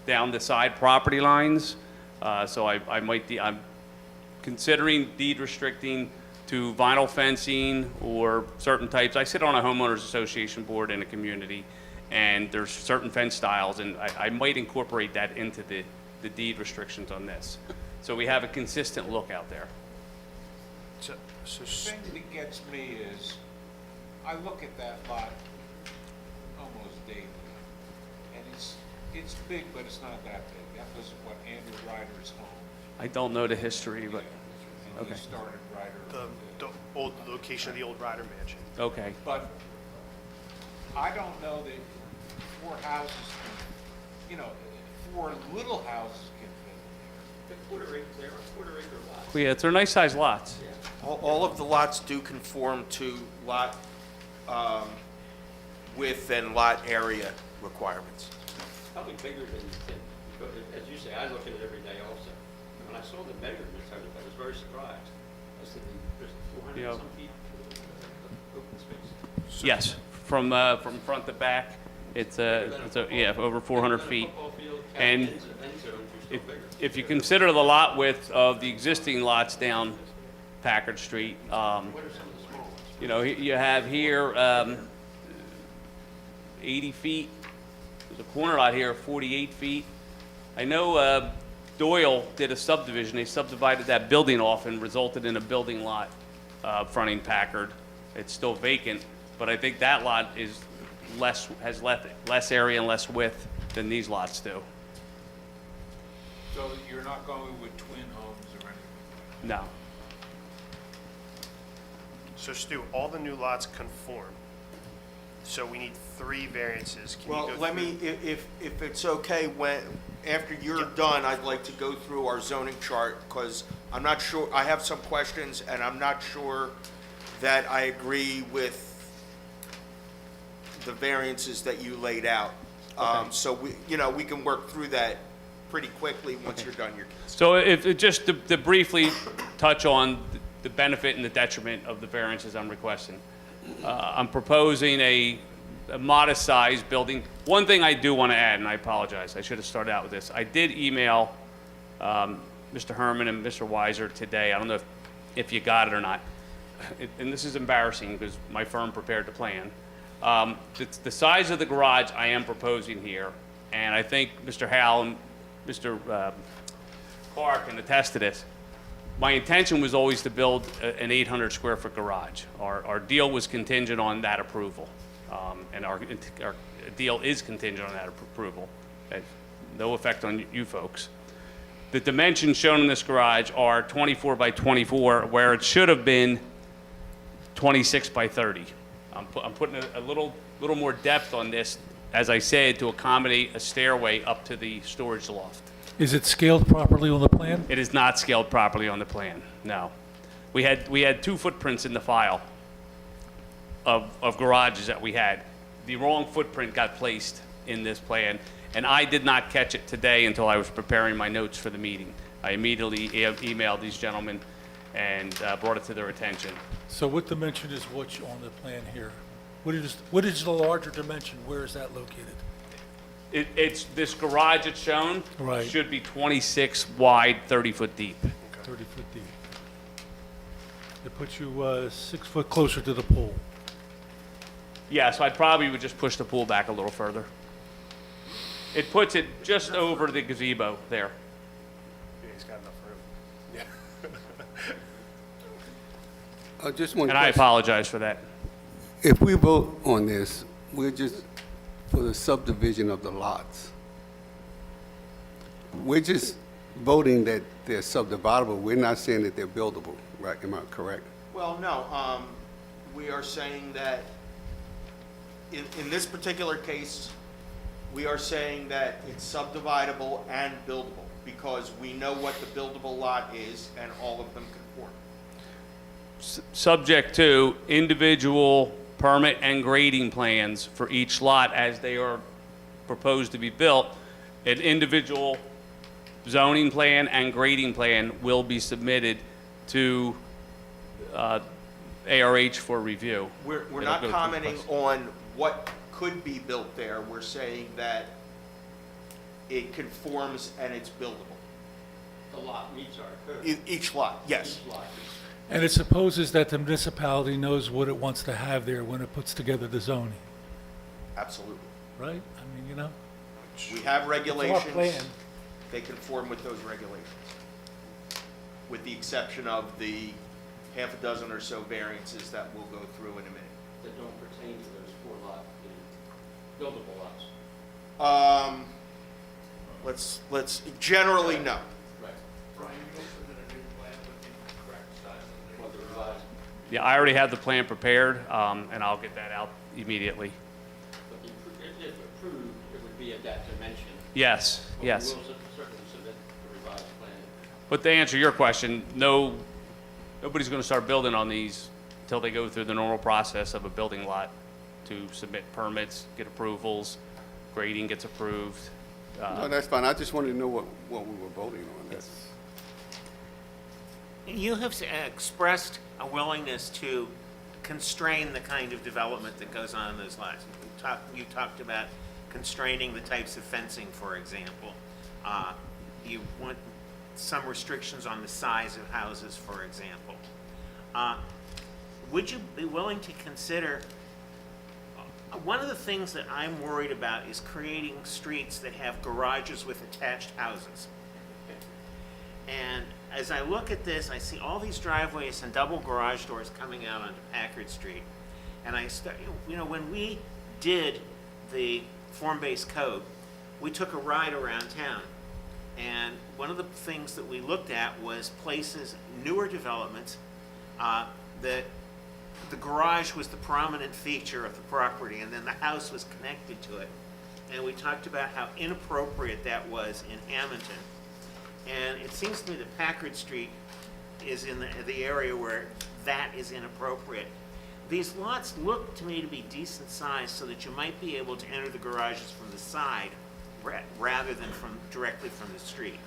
down the side property lines. So I'm considering deed restricting to vinyl fencing or certain types. I sit on a homeowners association board in a community, and there's certain fence styles, and I might incorporate that into the deed restrictions on this. So we have a consistent look out there.
So
The thing that gets me is, I look at that lot almost daily, and it's big, but it's not that big. That was what Andrew Ryder's home.
I don't know the history, but,
And
okay.
he started Ryder.
the old location of the old Ryder Mansion.
Okay.
But I don't know that 4 houses can, 4 little houses can fit in there.
They're a quarter acre lots.
Well, yeah, they're nice sized lots.
All of the lots do conform to lot width and lot area requirements.
Probably bigger than you think, because as you say, I look at it every day also. And when I saw the measurements, I was very surprised. I said, there's 400
Yeah.
and some feet of open space.
Yes, from front to back, it's over 400 feet. And if you consider the lot width of the existing lots down Packard Street, you have here 80 feet. There's a corner lot here of 48 feet. I know Doyle did a subdivision. They subdivided that building off and resulted in a building lot fronting Packard. It's still vacant, but I think that lot is has less area and less width than these lots do.
So you're not going with twin homes or anything?
No.
So Stu, all the new lots conform. So we need 3 variances. Can you
Well,
go
let
through-
me, if it's okay, after you're done, I'd like to go through our zoning chart, because I'm not sure, I have some questions, and I'm not sure that I agree with the variances that you laid out. So we can work through that pretty quickly once you're done your.
So just to briefly touch on the benefit and the detriment of the variances I'm requesting. I'm proposing a modest-sized building. One thing I do want to add, and I apologize, I should have started out with this. I did email Mr. Herman and Mr. Weiser today. I don't know if you got it or not. And this is embarrassing because my firm prepared the plan. The size of the garage I am proposing here, and I think Mr. Howell and Mr. Clark can attest to this. My intention was always to build an 800 square foot garage. Our deal was contingent on that approval. And our deal is contingent on that approval. no effect on you folks. The dimensions shown in this garage are 24 by 24, where it should have been 26 by 30. I'm putting a little more depth on this, as I said, to accommodate a stairway up to the storage loft.
Is it scaled properly on the plan?
It is not scaled properly on the plan, no. We had 2 footprints in the file of garages that we had. The wrong footprint got placed in this plan, and I did not catch it today until I was preparing my notes for the meeting. I immediately emailed these gentlemen and brought it to their attention.
So what dimension is what's on the plan here? What is the larger dimension? Where is that located?
It's this garage it's shown
Right.
should be 26 wide, 30 foot deep.
30 foot deep. It puts you 6 foot closer to the pool.
Yeah, so I probably would just push the pool back a little further. It puts it just over the gazebo there.
Yeah, he's got enough room.
Just one
And I
question.
apologize for that.
If we vote on this, we're just for the subdivision of the lots. We're just voting that they're subdividable. We're not saying that they're buildable, right? Am I correct?
Well, no, we are saying that in this particular case, we are saying that it's subdividable and buildable because we know what the buildable lot is and all of them conform.
Subject to individual permit and grading plans for each lot as they are proposed to be built. An individual zoning plan and grading plan will be submitted to ARH for review.
We're
It'll
not
go through the
commenting
process.
on what could be built there. We're saying that it conforms and it's buildable.
The lot meets our code.
Each lot, yes.
Each lot.
And it supposes that the municipality knows what it wants to have there when it puts together the zoning,
Absolutely.
right? I mean, you know?
We have
plan.
regulations. They conform with those regulations, with the exception of the half a dozen or so variances that we'll go through in a minute.
That don't pertain to those 4 lot, buildable lots.
Let's generally no.
Right.
Brian, you also did a new plan with the correct size of the.
What the revised,
Yeah, I already have the plan prepared, and I'll get that out immediately.
but if approved, it would be at that dimension.
Yes,
But
yes.
we will certainly submit the revised plan.
But to answer your question, nobody's going to start building on these until they go through the normal process of a building lot to submit permits, get approvals, grading gets approved.
No, that's fine. I just wanted to know what we were voting on. That's,
You have expressed a willingness to constrain the kind of development that goes on in those lots. You talked about constraining the types of fencing, for example. You want some restrictions on the size of houses, for example. Would you be willing to consider, one of the things that I'm worried about is creating streets that have garages with attached houses. And as I look at this, I see all these driveways and double garage doors coming out onto Packard Street. And I start, when we did the form-based code, we took a ride around town. And one of the things that we looked at was places, newer developments, that the garage was the prominent feature of the property, and then the house was connected to it. And we talked about how inappropriate that was in Hammonton. And it seems to me that Packard Street is in the area where that is inappropriate. These lots look to me to be decent size so that you might be able to enter the garages from the side rather than directly from the street.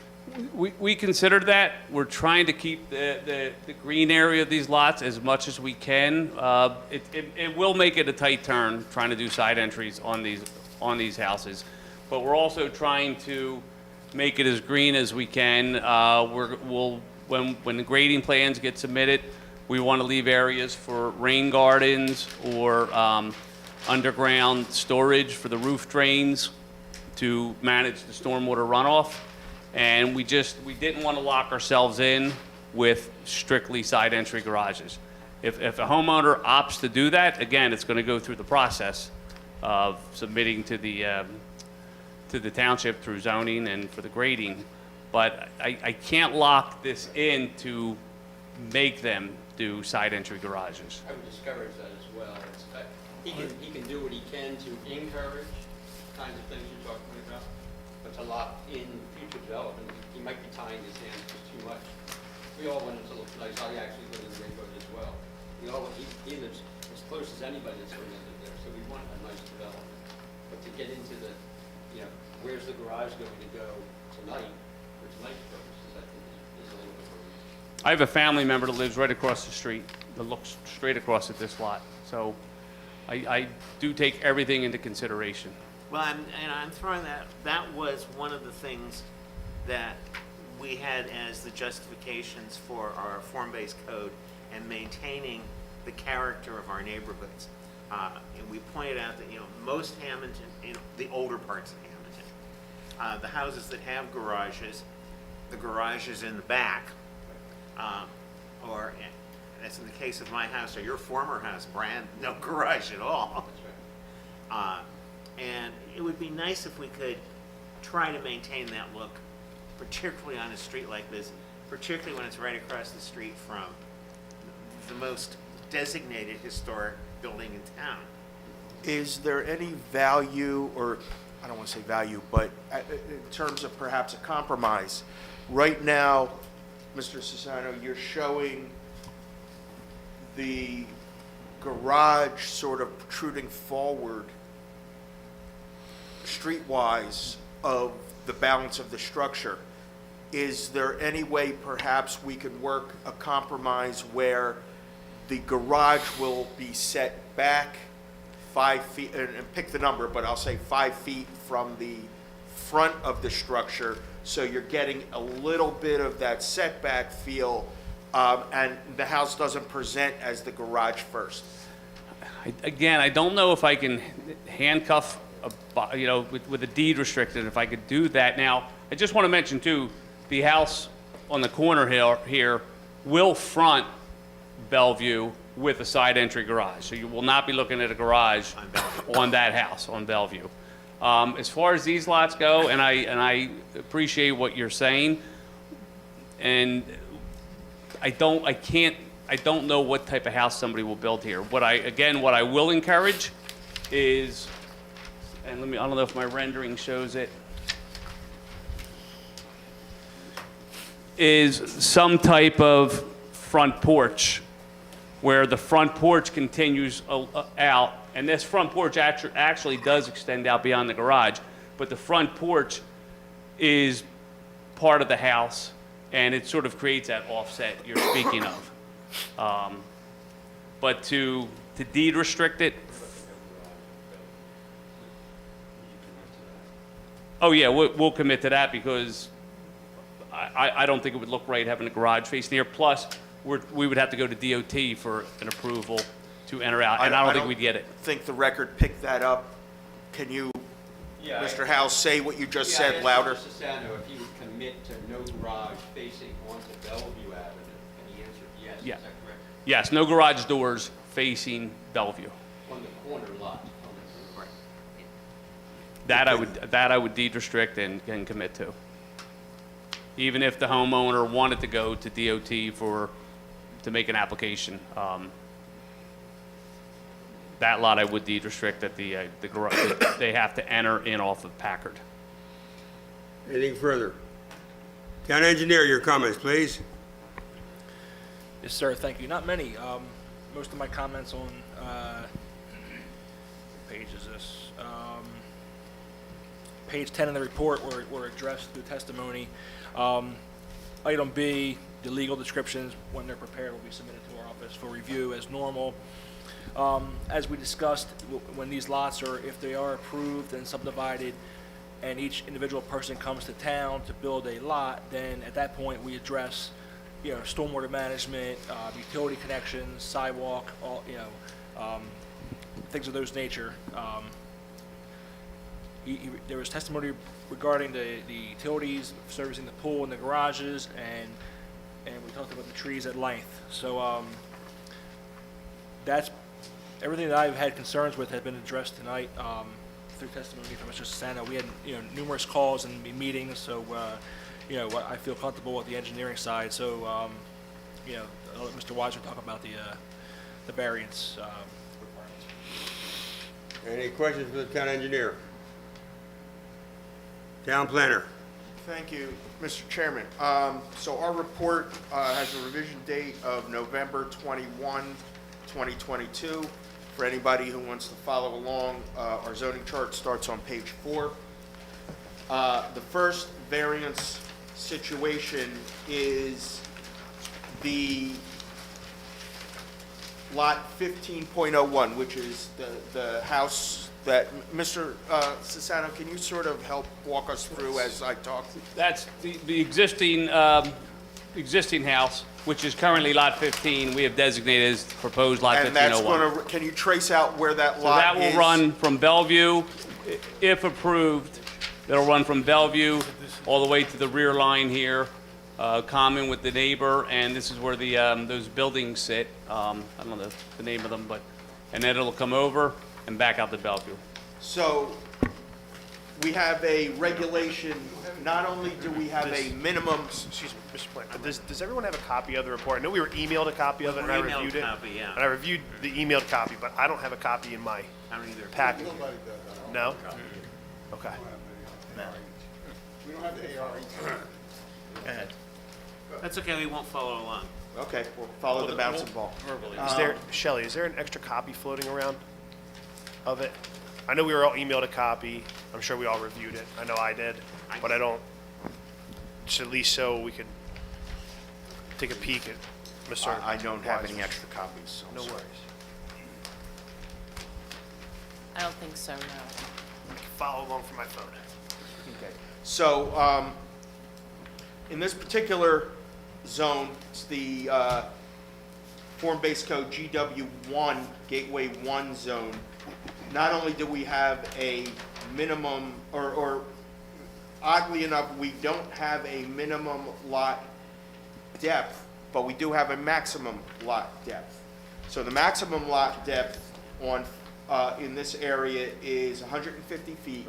We considered that. We're trying to keep the green area of these lots as much as we can. It will make it a tight turn trying to do side entries on these houses, but we're also trying to make it as green as we can. When the grading plans get submitted, we want to leave areas for rain gardens or underground storage for the roof drains to manage the stormwater runoff. And we didn't want to lock ourselves in with strictly side entry garages. If a homeowner opts to do that, again, it's going to go through the process of submitting to the to the township through zoning and for the grading, but I can't lock this in to make them do side entry garages.
I would discourage that as well. He can do what he can to encourage the kinds of things you're talking about, but to lock in future development, he might be tying his hands just too much. We all want it to look nice. I actually live in the neighborhood as well. He lives as close as anybody that's going to live there, so we want a nice development. But to get into the, where's the garage going to go tonight, for tonight's purposes, I think is a little bit of a reach.
I have a family member that lives right across the street, that looks straight across at this lot, so I do take everything into consideration.
Well, I'm throwing that was one of the things that we had as the justifications for our form-based code and maintaining the character of our neighborhoods. And we pointed out that, most Hammonton, the older parts of Hammonton, the houses that have garages, the garage is in the back, or as in the case of my house or your former house, Brand, no garage at all. And it would be nice if we could try to maintain that look, particularly on a street like this, particularly when it's right across the street from the most designated historic building in town.
Is there any value, or I don't want to say value, but in terms of perhaps a compromise? Right now, Mr. Sassano, you're showing the garage sort of protruding forward streetwise of the balance of the structure. Is there any way perhaps we could work a compromise where the garage will be set back 5 feet, and pick the number, but I'll say 5 feet from the front of the structure, so you're getting a little bit of that setback feel, and the house doesn't present as the garage first?
Again, I don't know if I can handcuff, with a deed restricted, if I could do that. Now, I just want to mention too, the house on the corner here will front Bellevue with a side entry garage. So you will not be looking at a garage on that house on Bellevue. As far as these lots go, and I appreciate what you're saying, and I don't know what type of house somebody will build here. What I will encourage is, and I don't know if my rendering shows it, is some type of front porch where the front porch continues out, and this front porch actually does extend out beyond the garage, but the front porch is part of the house, and it sort of creates that offset you're speaking of. But to deed restrict it, oh yeah, we'll commit to that, because I don't think it would look right having a garage facing here. Plus, we would have to go to DOT for an approval to enter out, and I don't think we'd get it.
I think the record picked that up. Can you, Mr. House, say what you just said louder?
Mr. Sassano, if he would commit to no garage facing onto Bellevue Avenue, and he answered yes.
Yeah.
Is that correct?
Yes, no garage doors facing Bellevue.
On the corner lot. Right.
That I would deed restrict and commit to. Even if the homeowner wanted to go to DOT to make an application, that lot I would deed restrict that the garage, they have to enter in off of Packard.
Anything further? Town engineer, your comments, please.
Yes, sir, thank you. Not many. Most of my comments on, what page is this? Page 10 of the report were addressed through testimony. Item B, the legal descriptions, when they're prepared, will be submitted to our office for review as normal. As we discussed, when these lots are, if they are approved and subdivided, and each individual person comes to town to build a lot, then at that point we address, stormwater management, utility connections, sidewalk, all, things of those nature. There was testimony regarding the utilities, servicing the pool and the garages, and we talked about the trees at length. So that's everything that I've had concerns with has been addressed tonight through testimony from Mr. Santa. We had, numerous calls and meetings, so, I feel comfortable with the engineering side. So, I'll let Mr. Weiser talk about the variance requirements.
Any questions for the town engineer? Town planner?
Thank you, Mr. Chairman. So our report has a revision date of November 21, 2022. For anybody who wants to follow along, our zoning chart starts on page 4. The first variance situation is the lot 15.01, which is the house that, Mr. Sisano, can you sort of help walk us through as I talk?
That's the existing, existing house, which is currently Lot 15, we have designated as proposed Lot 1501.
And that's going to, can you trace out where that
So
lot
that
is?
will run from Bellevue, if approved, it'll run from Bellevue all the way to the rear line here, common with the neighbor, and this is where the, those buildings sit. I don't know the name of them, but, and then it'll come over and back out to Bellevue.
So we have a regulation, not only do we have a minimum,
Excuse me, Mr. Planner, does everyone have a copy of the report? I know we were emailed a copy of it, and I
We're emailed
reviewed
a
it.
copy, yeah.
And I reviewed the emailed copy, but I don't have a copy in my
I don't either.
packet. No? Okay.
We don't have the AR.
Go ahead. That's okay, we won't follow along.
okay, we'll follow the bouncing ball.
Is there, Shelley, is there an extra copy floating around of it? I know we were all emailed a copy. I'm sure we all reviewed it. I know I did, but I don't, just at least so we could take a peek at Mr.
I don't have any
Weiser.
extra copies. so I'm
No
sorry.
worries.
I don't think so, no.
You can follow along from my phone.
Okay, so, in this particular zone, it's the, form-based code GW1, Gateway 1 zone. Not only do we have a minimum, or oddly enough, we don't have a minimum lot depth, but we do have a maximum lot depth. So the maximum lot depth on, in this area is 150 feet.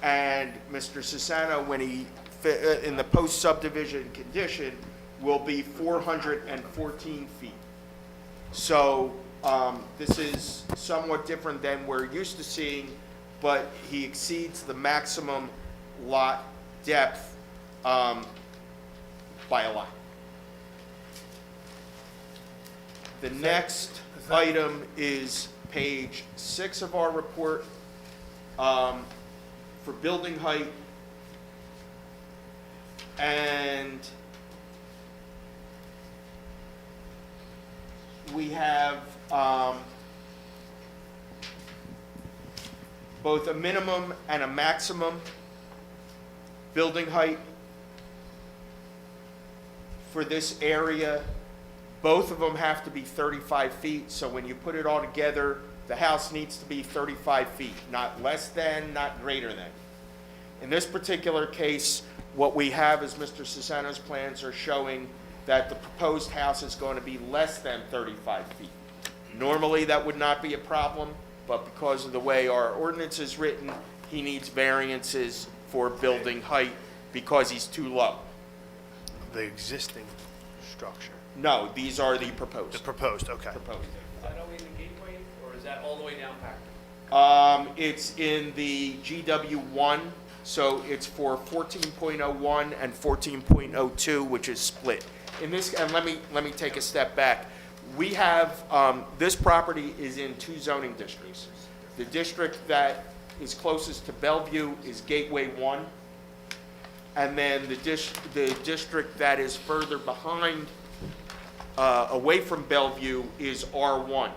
And Mr. Sisano, when he, in the post-subdivision condition, will be 414 feet. So this is somewhat different than we're used to seeing, but he exceeds the maximum lot depth by a lot. The next item is page 6 of our report. For building height, and we have both a minimum and a maximum building height for this area. Both of them have to be 35 feet, so when you put it all together, the house needs to be 35 feet, not less than, not greater than. In this particular case, what we have is Mr. Sisano's plans are showing that the proposed house is going to be less than 35 feet. Normally, that would not be a problem, but because of the way our ordinance is written, he needs variances for building height because he's too low.
The existing structure.
No, these are the proposed.
The proposed, okay.
Proposed.
Is that only in the gateway, or is that all the way down Packard?
It's in the GW1, so it's for 14.01 and 14.02, which is split. In this, and let me take a step back. We have, this property is in 2 zoning districts. The district that is closest to Bellevue is Gateway 1, and then the district that is further behind, away from Bellevue, is R1.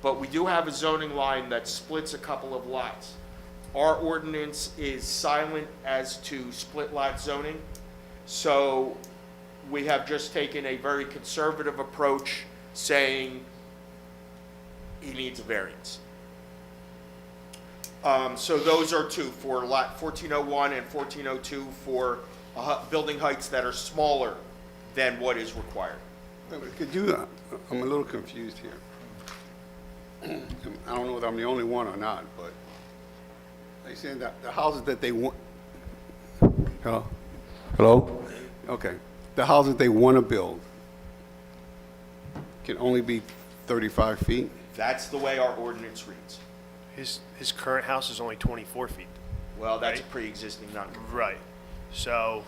But we do have a zoning line that splits a couple of lots. Our ordinance is silent as to split lot zoning, so we have just taken a very conservative approach, saying he needs a variance. So those are 2 for lot 1401 and 1402 for building heights that are smaller than what is required.
Could you, I'm a little confused here. I don't know whether I'm the only one or not, but They saying that the houses that they want, hello? Okay. The houses they want to build can only be 35 feet?
That's the way our ordinance reads.
His current house is only 24 feet.
Well, that's a
Right.
pre-existing non-conforming.
Right. So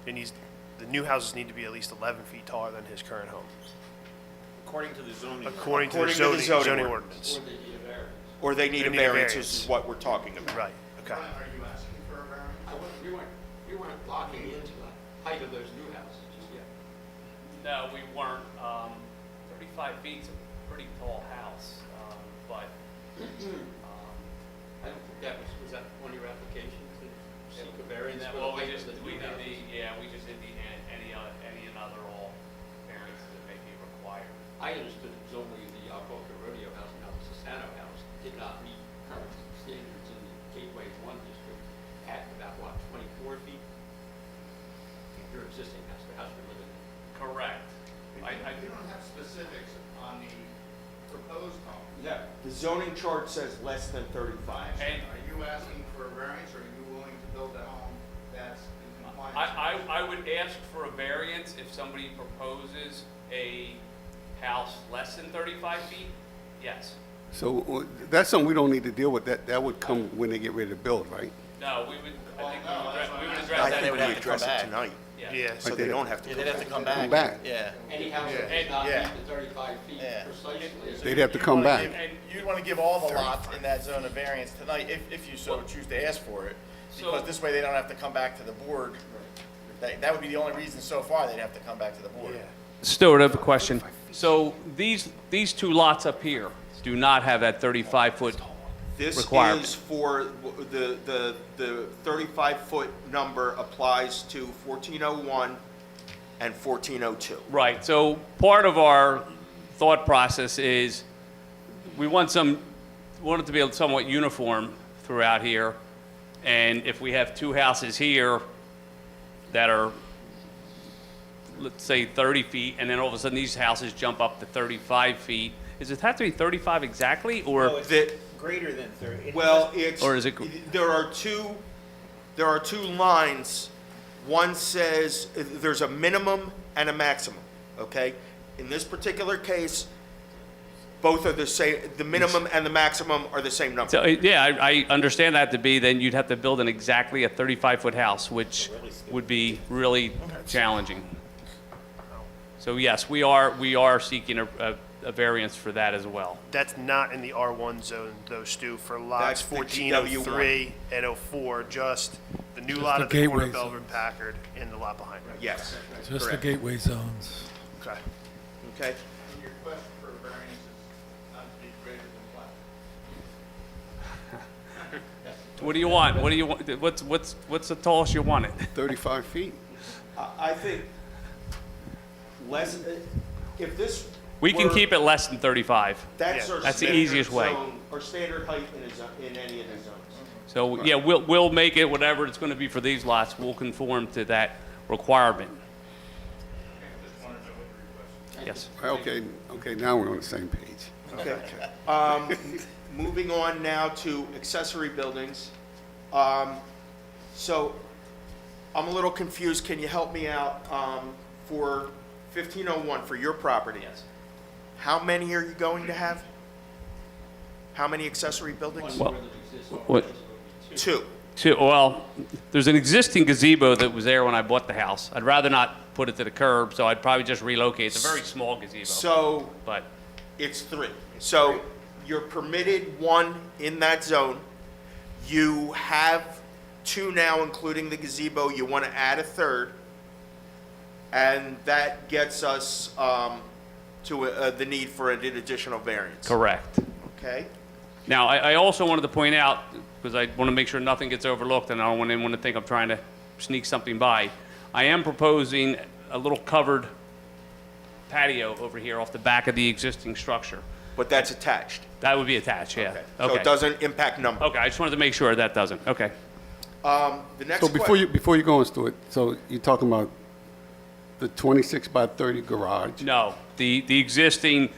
the new houses need to be at least 11 feet taller than his current home,
According to the zoning.
according to the
According to the
zoning
zoning
ordinance.
Or they need a variance, this is what we're talking about.
Right, okay.
Are you asking for a variance?
We weren't blocking into the height of those new houses just yet.
No, we weren't. 35 feet's a pretty tall house, but
I don't think that was that one of your applications to seek a variance for the
well, we
height
just
of the
we
new
did
houses?
we just did any and other all variances that may be required.
I understood it was only the Boca Rodeo house and now the Sasano house did not meet current standards in the Gateway 1 district at about, what, 24 feet? Your existing house, the house you're living in.
Correct.
You don't have specifics on the proposed home.
No, the zoning chart says less than 35.
And
Are you asking for a variance, or are you willing to build a home that's in compliance?
I would ask for a variance if somebody proposes a house less than 35 feet. Yes.
So that's something we don't need to deal with. That would come when they get ready to build, right?
No, we would. I think
no, that's what
we
I'm
would
asking.
address
I
that.
think we
have to
address
come
it
back.
tonight,
Yeah.
so they don't have to.
Yeah, they'd have to come back.
Come back.
Yeah.
Any house that
And-
does not
yeah.
meet the 35 feet
Yeah.
precisely.
They'd have to come back.
And you'd want to give all the lots in that zone a variance tonight, if you so choose to ask for it. Because this way they don't have to come back to the board. That would be the only reason so far they'd have to come back to the board.
Stuart, I have a question. So these two lots up here do not have that 35-foot
This
requirement.
is for, the 35-foot number applies to 1401 and 1402.
Right, so part of our thought process is we want it to be somewhat uniform throughout here. And if we have two houses here that are, let's say 30 feet, and then all of a sudden these houses jump up to 35 feet, does it have to be 35 exactly, or?
No, it's greater than 30.
Well, it's,
Or is it-
there are two lines. One says, there's a minimum and a maximum, okay? In this particular case, both are the same, the minimum and the maximum are the same number.
So, yeah, I understand that to be, then you'd have to build exactly a 35-foot house, which would be really challenging. So yes, we are seeking a variance for that as well.
That's not in the R1 zone, though, Stu, for lots
That's the
1403 and 04, just the new lot
the
at the corner
gateway
of Belver Packard and the lot behind it.
Yes,
Just the
correct.
gateway zones.
Okay.
Okay?
And your request for a variance is not to be greater than what?
What do you want? What do you want? What's the tallest you want it?
35 feet.
I think less, if this.
We can
were-
keep it less than 35.
That's
Yeah.
our
That's the
standard
easiest way.
zone, or standard height in any of the zones.
So, yeah, we'll make it whatever it's going to be for these lots. We'll conform to that requirement.
Just want to know what your request
Yes.
Okay, now we're on the same page.
Okay. Moving on now to accessory buildings. So I'm a little confused. Can you help me out? For 1501, for your property?
Yes.
How many are you going to have? How many accessory buildings?
Well,
Where that exists
what-
already, so it would be two.
Well, there's an existing gazebo that was there when I bought the house. I'd rather not put it to the curb, so I'd probably just relocate. It's a very small gazebo,
So
but
it's three. So you're permitted one in that zone. You have two now, including the gazebo. You want to add a third. And that gets us to the need for an additional variance.
correct.
Okay?
Now, I also wanted to point out, because I want to make sure nothing gets overlooked, and I don't want anyone to think I'm trying to sneak something by. I am proposing a little covered patio over here off the back of the existing structure.
But that's attached.
That would be attached, yeah.
Okay. So it doesn't impact number.
Okay, I just wanted to make sure that doesn't. Okay.
The next
So before you go on, Stuart, so you're talking about the 26 by 30 garage?
No, the existing,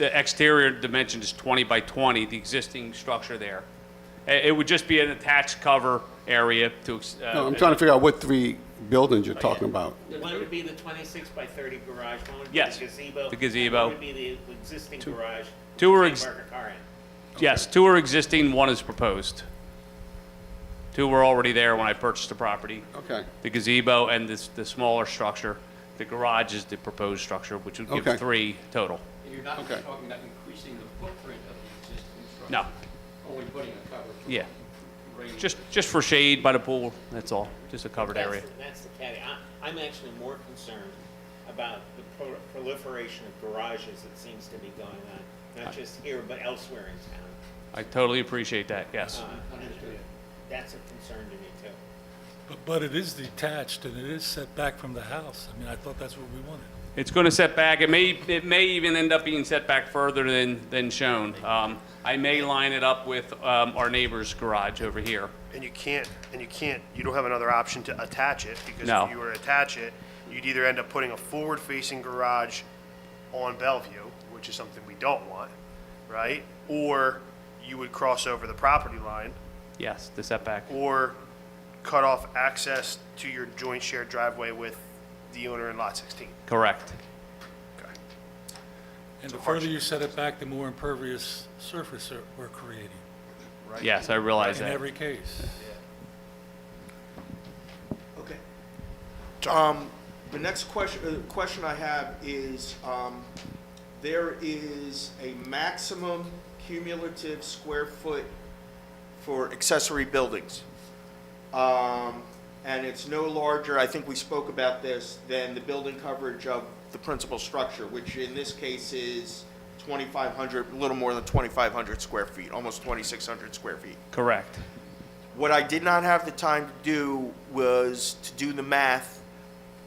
the exterior dimension is 20 by 20, the existing structure there. It would just be an attached cover area to.
No, I'm trying to figure out what 3 buildings you're talking about.
One would be the 26 by 30 garage, one would be
Yes,
the gazebo.
the gazebo.
and one would be the existing garage.
two are
with
ex-
the market car in.
Yes, 2 are existing, 1 is proposed. 2 were already there when I purchased the property.
Okay.
The gazebo and the smaller structure. The garage is the proposed structure, which would give
Okay.
3 total.
And you're not
Okay.
talking about increasing the footprint of the existing structure?
No,
Only putting a cover?
yeah,
raising-
just for shade by the pool, that's all, just a covered area.
That's the caveat. I'm actually more concerned about the proliferation of garages that seems to be going on, not just here, but elsewhere in town.
I totally appreciate that, yes.
That's a concern to me, too.
But it is detached and it is set back from the house. I mean, I thought that's what we wanted.
It's going to set back, it may even end up being set back further than shown. I may line it up with our neighbor's garage over here.
And you don't have another option to attach it, because
No.
if you were to attach it, you'd either end up putting a forward-facing garage on Bellevue, which is something we don't want, right? Or you would cross over the property line,
Yes, the setback.
or cut off access to your joint shared driveway with the owner in lot 16.
Correct.
Okay.
And the further you set it back, the more impervious surface we're creating
Yes, I realize
in
that.
every case.
Okay. The next question I have is, there is a maximum cumulative square foot for accessory buildings. And it's no larger, I think we spoke about this, than the building coverage of the principal structure, which in this case is 2,500, a little more than 2,500 square feet, almost 2,600 square feet.
Correct.
What I did not have the time to do was to do the math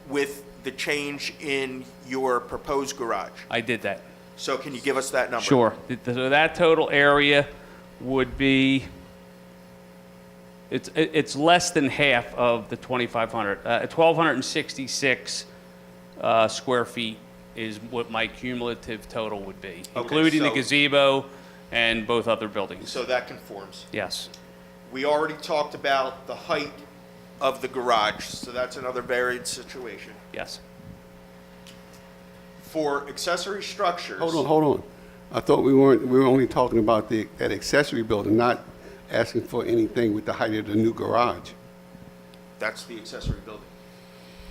with the change in your proposed garage.
I did that.
So can you give us that number?
Sure. So that total area would be, it's less than half of the 2,500. 1,266 square feet is what my cumulative total would be, including the
so-
gazebo and both other buildings.
So that conforms.
Yes.
We already talked about the height of the garage, so that's another varied situation.
Yes.
For accessory structures.
Hold on. I thought we were only talking about that accessory building, not asking for anything with the height of the new garage.
That's the accessory building.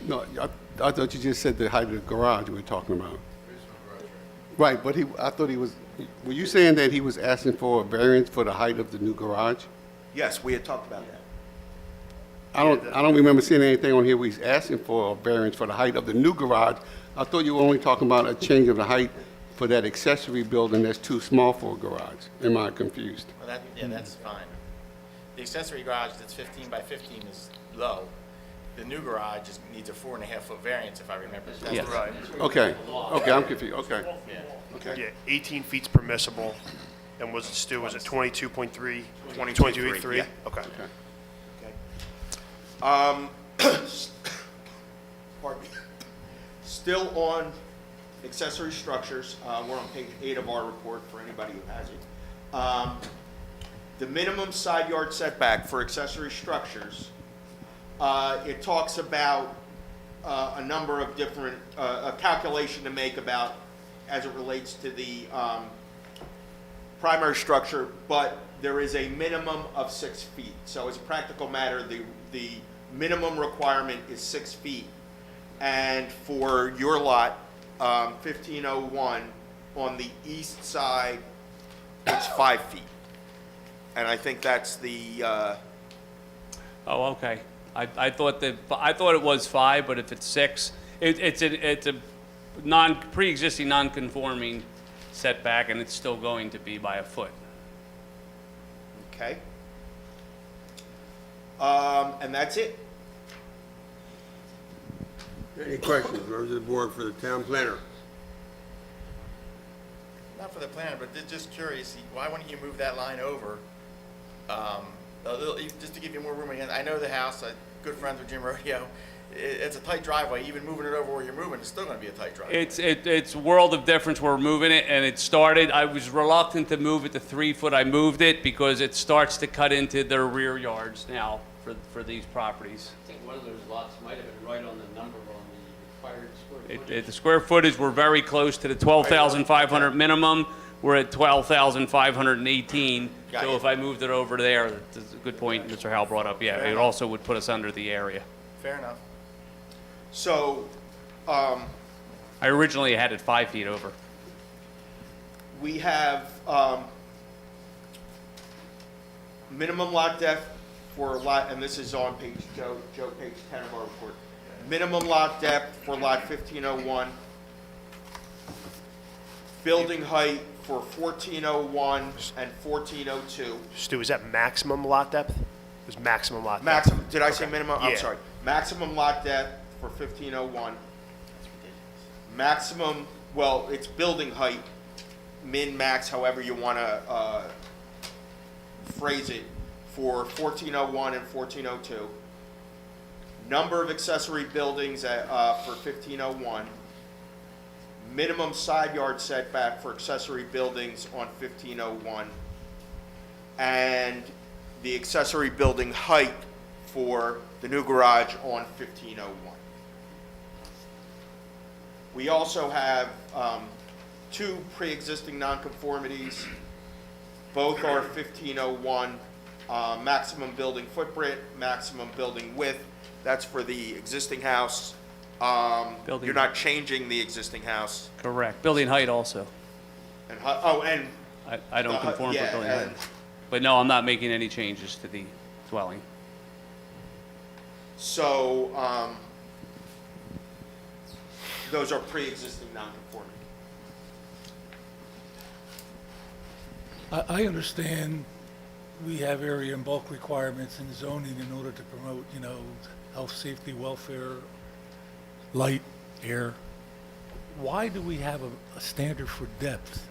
No, I thought you just said the height of the garage we were talking about. Right, but I thought he was, were you saying that he was asking for a variance for the height of the new garage?
Yes, we had talked about that.
I don't remember seeing anything on here where he's asking for a variance for the height of the new garage. I thought you were only talking about a change of the height for that accessory building that's too small for a garage. Am I confused?
Well, that's fine. The accessory garage that's 15 by 15 is low. The new garage needs a 4.5-foot variance, if I remember.
Yes.
Right.
Okay, I'm confused, okay.
Yeah, 18 feet's permissible, and was it 22.3? 22.3?
yeah.
Okay.
Pardon me. Still on accessory structures, we're on page 8 of our report for anybody who has it. The minimum side yard setback for accessory structures, it talks about a number of different, a calculation to make about as it relates to the primary structure, but there is a minimum of 6 feet. So as a practical matter, the minimum requirement is 6 feet. And for your lot, 1501, on the east side, it's 5 feet. And I think that's the,
Oh, okay. I thought it was 5, but if it's 6, it's a pre-existing non-conforming setback, and it's still going to be by a foot.
okay. And that's it.
Any questions, members of the board, for the town planner?
Not for the planner, but just curious, why wouldn't you move that line over? A little, just to give you more room again. I know the house, good friends with Jim Rodeo.
it's a tight driveway, even moving it over where you're moving, it's still gonna be a tight driveway.
It's a world of difference. We're moving it, and it started, I was reluctant to move it to 3 foot. I moved it because it starts to cut into their rear yards now for these properties.
I think one of those lots might have been right on the number on the required square footage.
The square footage, we're very close to the 12,500 minimum. We're at 12,518.
Got
So
you.
if I moved it over there, that's a good point Mr. Howell brought up. Yeah, it also would put us under the area.
Fair enough. So,
I originally had it 5 feet over.
we have, minimum lot depth for lot, and this is on page, Joe, page 10 of our report. Minimum lot depth for lot 1501. Building height for 1401 and 1402.
Stu, is that maximum lot depth? It was maximum lot depth.
Maximum, did I say minimum? I'm
Yeah.
sorry. Maximum lot depth for 1501. Maximum, well, it's building height, min, max, however you want to phrase it, for 1401 and 1402. Number of accessory buildings for 1501. Minimum side yard setback for accessory buildings on 1501. And the accessory building height for the new garage on 1501. We also have 2 pre-existing nonconformities. Both are 1501, maximum building footprint, maximum building width. That's for the existing house.
Building-
You're not changing the existing house.
Correct. Building height also.
And, and
I don't
The hu-
conform for
yeah,
building
and-
height. But no, I'm not making any changes to the dwelling.
so, those are pre-existing nonconformity.
I understand we have area and bulk requirements in zoning in order to promote, health, safety, welfare, light, air. Why do we have a standard for depth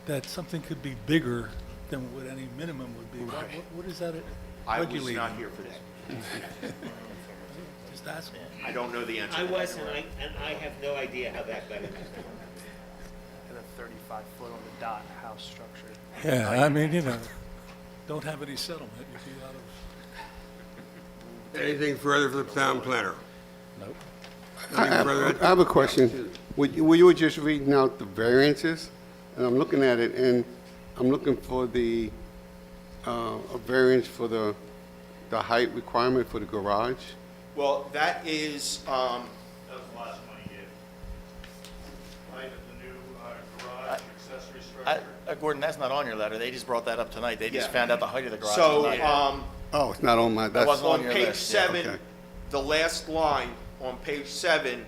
that something could be bigger than what any minimum would be? What is that
I was
regulating?
not here for that.
Just asking.
I don't know the answer.
I
to that.
was, and I have no idea how that got in there.
And a 35-foot on the dot house structure.
Yeah, I mean, don't have any settlement, you'd be out of.
Anything further for the town planner?
Nope.
Anything further?
I have a question. You were just reading out the variances, and I'm looking at it, and I'm looking for a variance for the height requirement for the garage.
Well, that is,
That was the last one he gave. Height of the new garage accessory structure.
Gordon, that's not on your letter. They just brought that up tonight. They just
Yeah.
found out the height of the garage
so,
tonight.
Oh, it's not on my,
That wasn't
on
on your
page
list, yeah.
7,
Okay.
the last line on page 7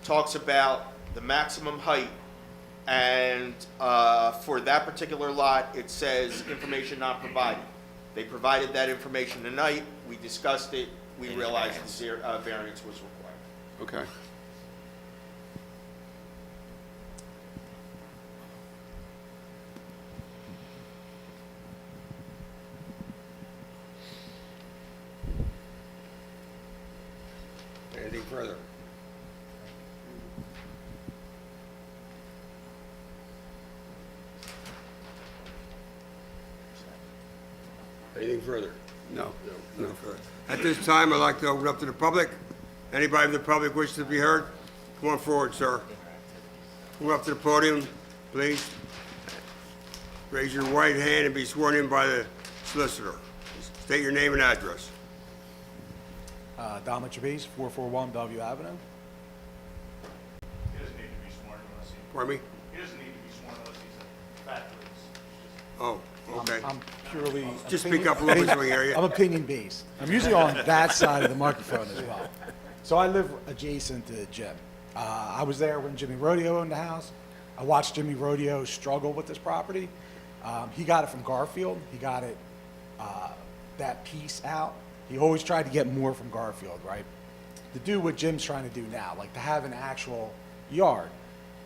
talks about the maximum height. And for that particular lot, it says information not provided. They provided that information tonight. We discussed it. We realized the variance was required.
Okay.
Anything further? Anything further?
No, no.
Further. At this time, I'd like to open up to the public. Anybody in the public wishes to be heard? Come on forward, sir. Come up to the podium, please. Raise your right hand and be sworn in by the solicitor. State your name and address.
Dama Trevese, 441 Bellevue Avenue.
He doesn't need to be sworn unless he,
Pardon me?
he doesn't need to be sworn unless he's a factor.
Oh, okay.
I'm purely...
Just speak up a little bit so we hear you.
I'm opinion-based. I'm usually on that side of the microphone as well. So I live adjacent to Jim. I was there when Jimmy Rodeo owned the house. I watched Jimmy Rodeo struggle with this property. He got it from Garfield. He got it, that piece out. He always tried to get more from Garfield, right? To do what Jim's trying to do now, like to have an actual yard.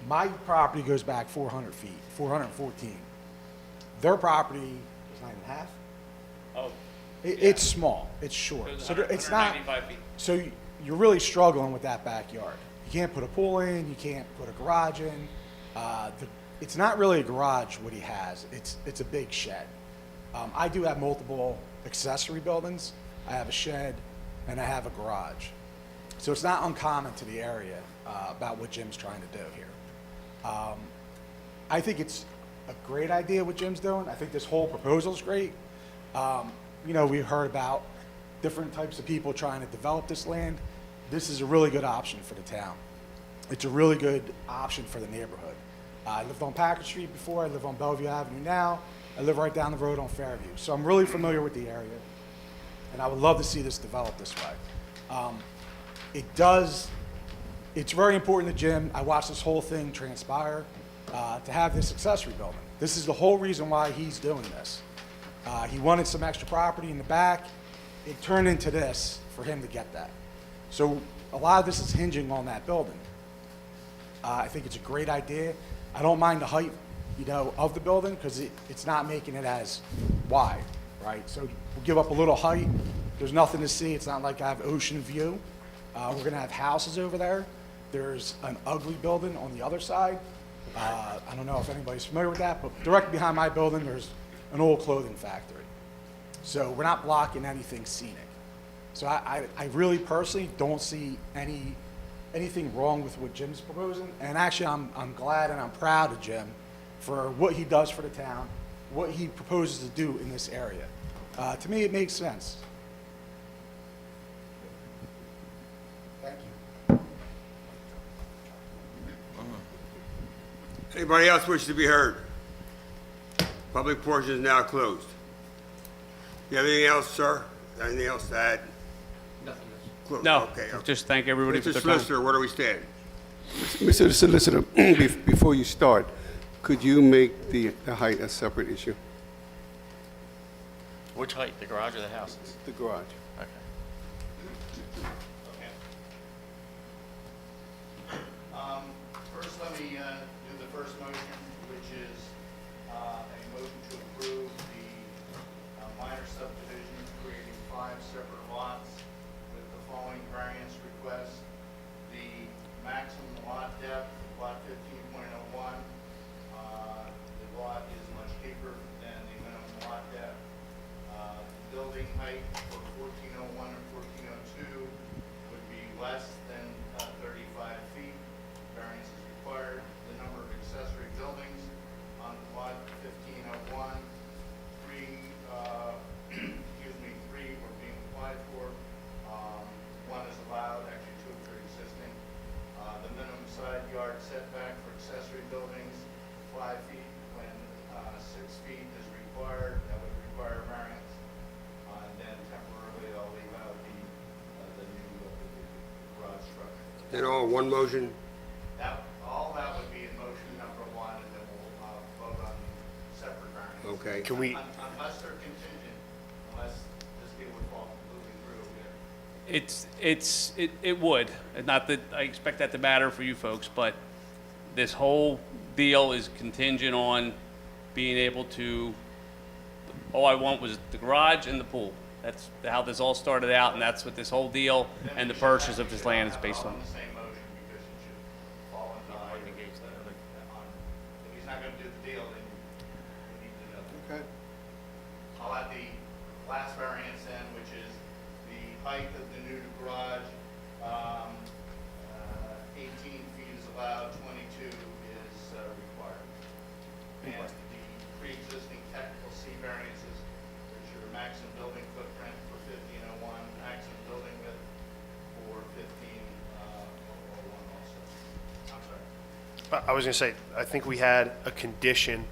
My property goes back 400 feet, 414. Their property is 9.5.
Oh.
It's small, it's short. So it's not,
195 feet.
so you're really struggling with that backyard. You can't put a pool in, you can't put a garage in. It's not really a garage what he has, it's a big shed. I do have multiple accessory buildings. I have a shed and I have a garage. So it's not uncommon to the area about what Jim's trying to do here. I think it's a great idea what Jim's doing. I think this whole proposal is great. You know, we heard about different types of people trying to develop this land. This is a really good option for the town. It's a really good option for the neighborhood. I lived on Packard Street before, I live on Bellevue Avenue now, I live right down the road on Fairview. So I'm really familiar with the area, and I would love to see this develop this way. It's very important to Jim, I watched this whole thing transpire, to have this accessory building. This is the whole reason why he's doing this. He wanted some extra property in the back. It turned into this for him to get that. So a lot of this is hinging on that building. I think it's a great idea. I don't mind the height, you know, of the building because it's not making it as wide, right? So we'll give up a little height. There's nothing to see. It's not like I have ocean view. We're gonna have houses over there. There's an ugly building on the other side. I don't know if anybody's familiar with that, but directly behind my building, there's an old clothing factory. So we're not blocking anything scenic. So I really personally don't see anything wrong with what Jim's proposing. And actually, I'm glad and I'm proud of Jim for what he does for the town, what he proposes to do in this area. To me, it makes sense. Thank you.
Anybody else wish to be heard? Public portion is now closed. You have anything else, sir? Anything else to add?
Nothing else.
Close.
No,
Okay.
just thank everybody for
Mr.
their time.
Solicitor, where do we stand?
Mr. Solicitor, before you start, could you make the height a separate issue?
Which height, the garage or the houses?
The garage.
Okay.
First, let me do the first motion, which is a motion to approve the minor subdivision creating 5 separate lots with the following variance requests. The maximum lot depth, lot 15.01, the lot is much deeper than the minimum lot depth. Building height for 1401 and 1402 would be less than 35 feet. Variance is required. The number of accessory buildings on lot 1501, three were being applied for. 1 is allowed, actually 2 are existing. The minimum side yard setback for accessory buildings, 5 feet. When 6 feet is required, that would require variance. And then temporarily, I'll leave out the new garage structure.
In all, one motion?
All that would be in motion number 1, and then we'll vote on separate variants.
Okay.
Can we,
Unless they're contingent, unless this deal would fall moving through here.
It would, and not that I expect that to matter for you folks, but this whole deal is contingent on being able to, all I want was the garage and the pool. That's how this all started out, and that's what this whole deal and the purchase of this land is based on.
The same motion, because it should fall into line against that. If he's not gonna do the deal, then we need to know.
Okay.
I'll add the last variance in, which is the height of the new garage, 18 feet is allowed, 22 is required. And the pre-existing technical C variances, which are maximum building footprint for 1501, maximum building width for 1501 also. I'm sorry.
I was gonna say, I think we had a condition,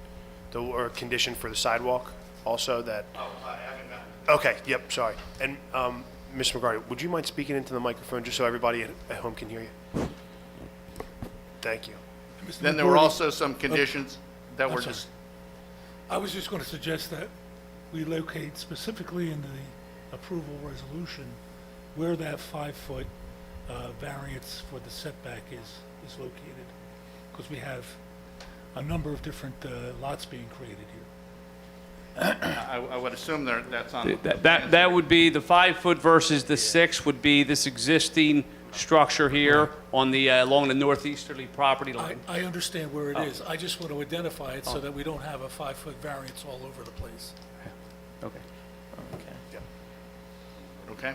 or a condition for the sidewalk also that,
Oh, I haven't gotten to
okay, yep, sorry. And, Ms. McGarty, would you mind speaking into the microphone just so everybody at home can hear you? Thank you.
Then there were also some conditions that were
sorry.
just,
I was just going to suggest that we locate specifically in the approval resolution where that 5-foot variance for the setback is located, because we have a number of different lots being created here.
I would assume that's on. the
That would be, the 5-foot versus the 6 would be this existing structure here on the, along the northeasterly property line.
I understand where it is. I just want to identify it so that we don't have a 5-foot variance all over the place.
Okay.
Okay.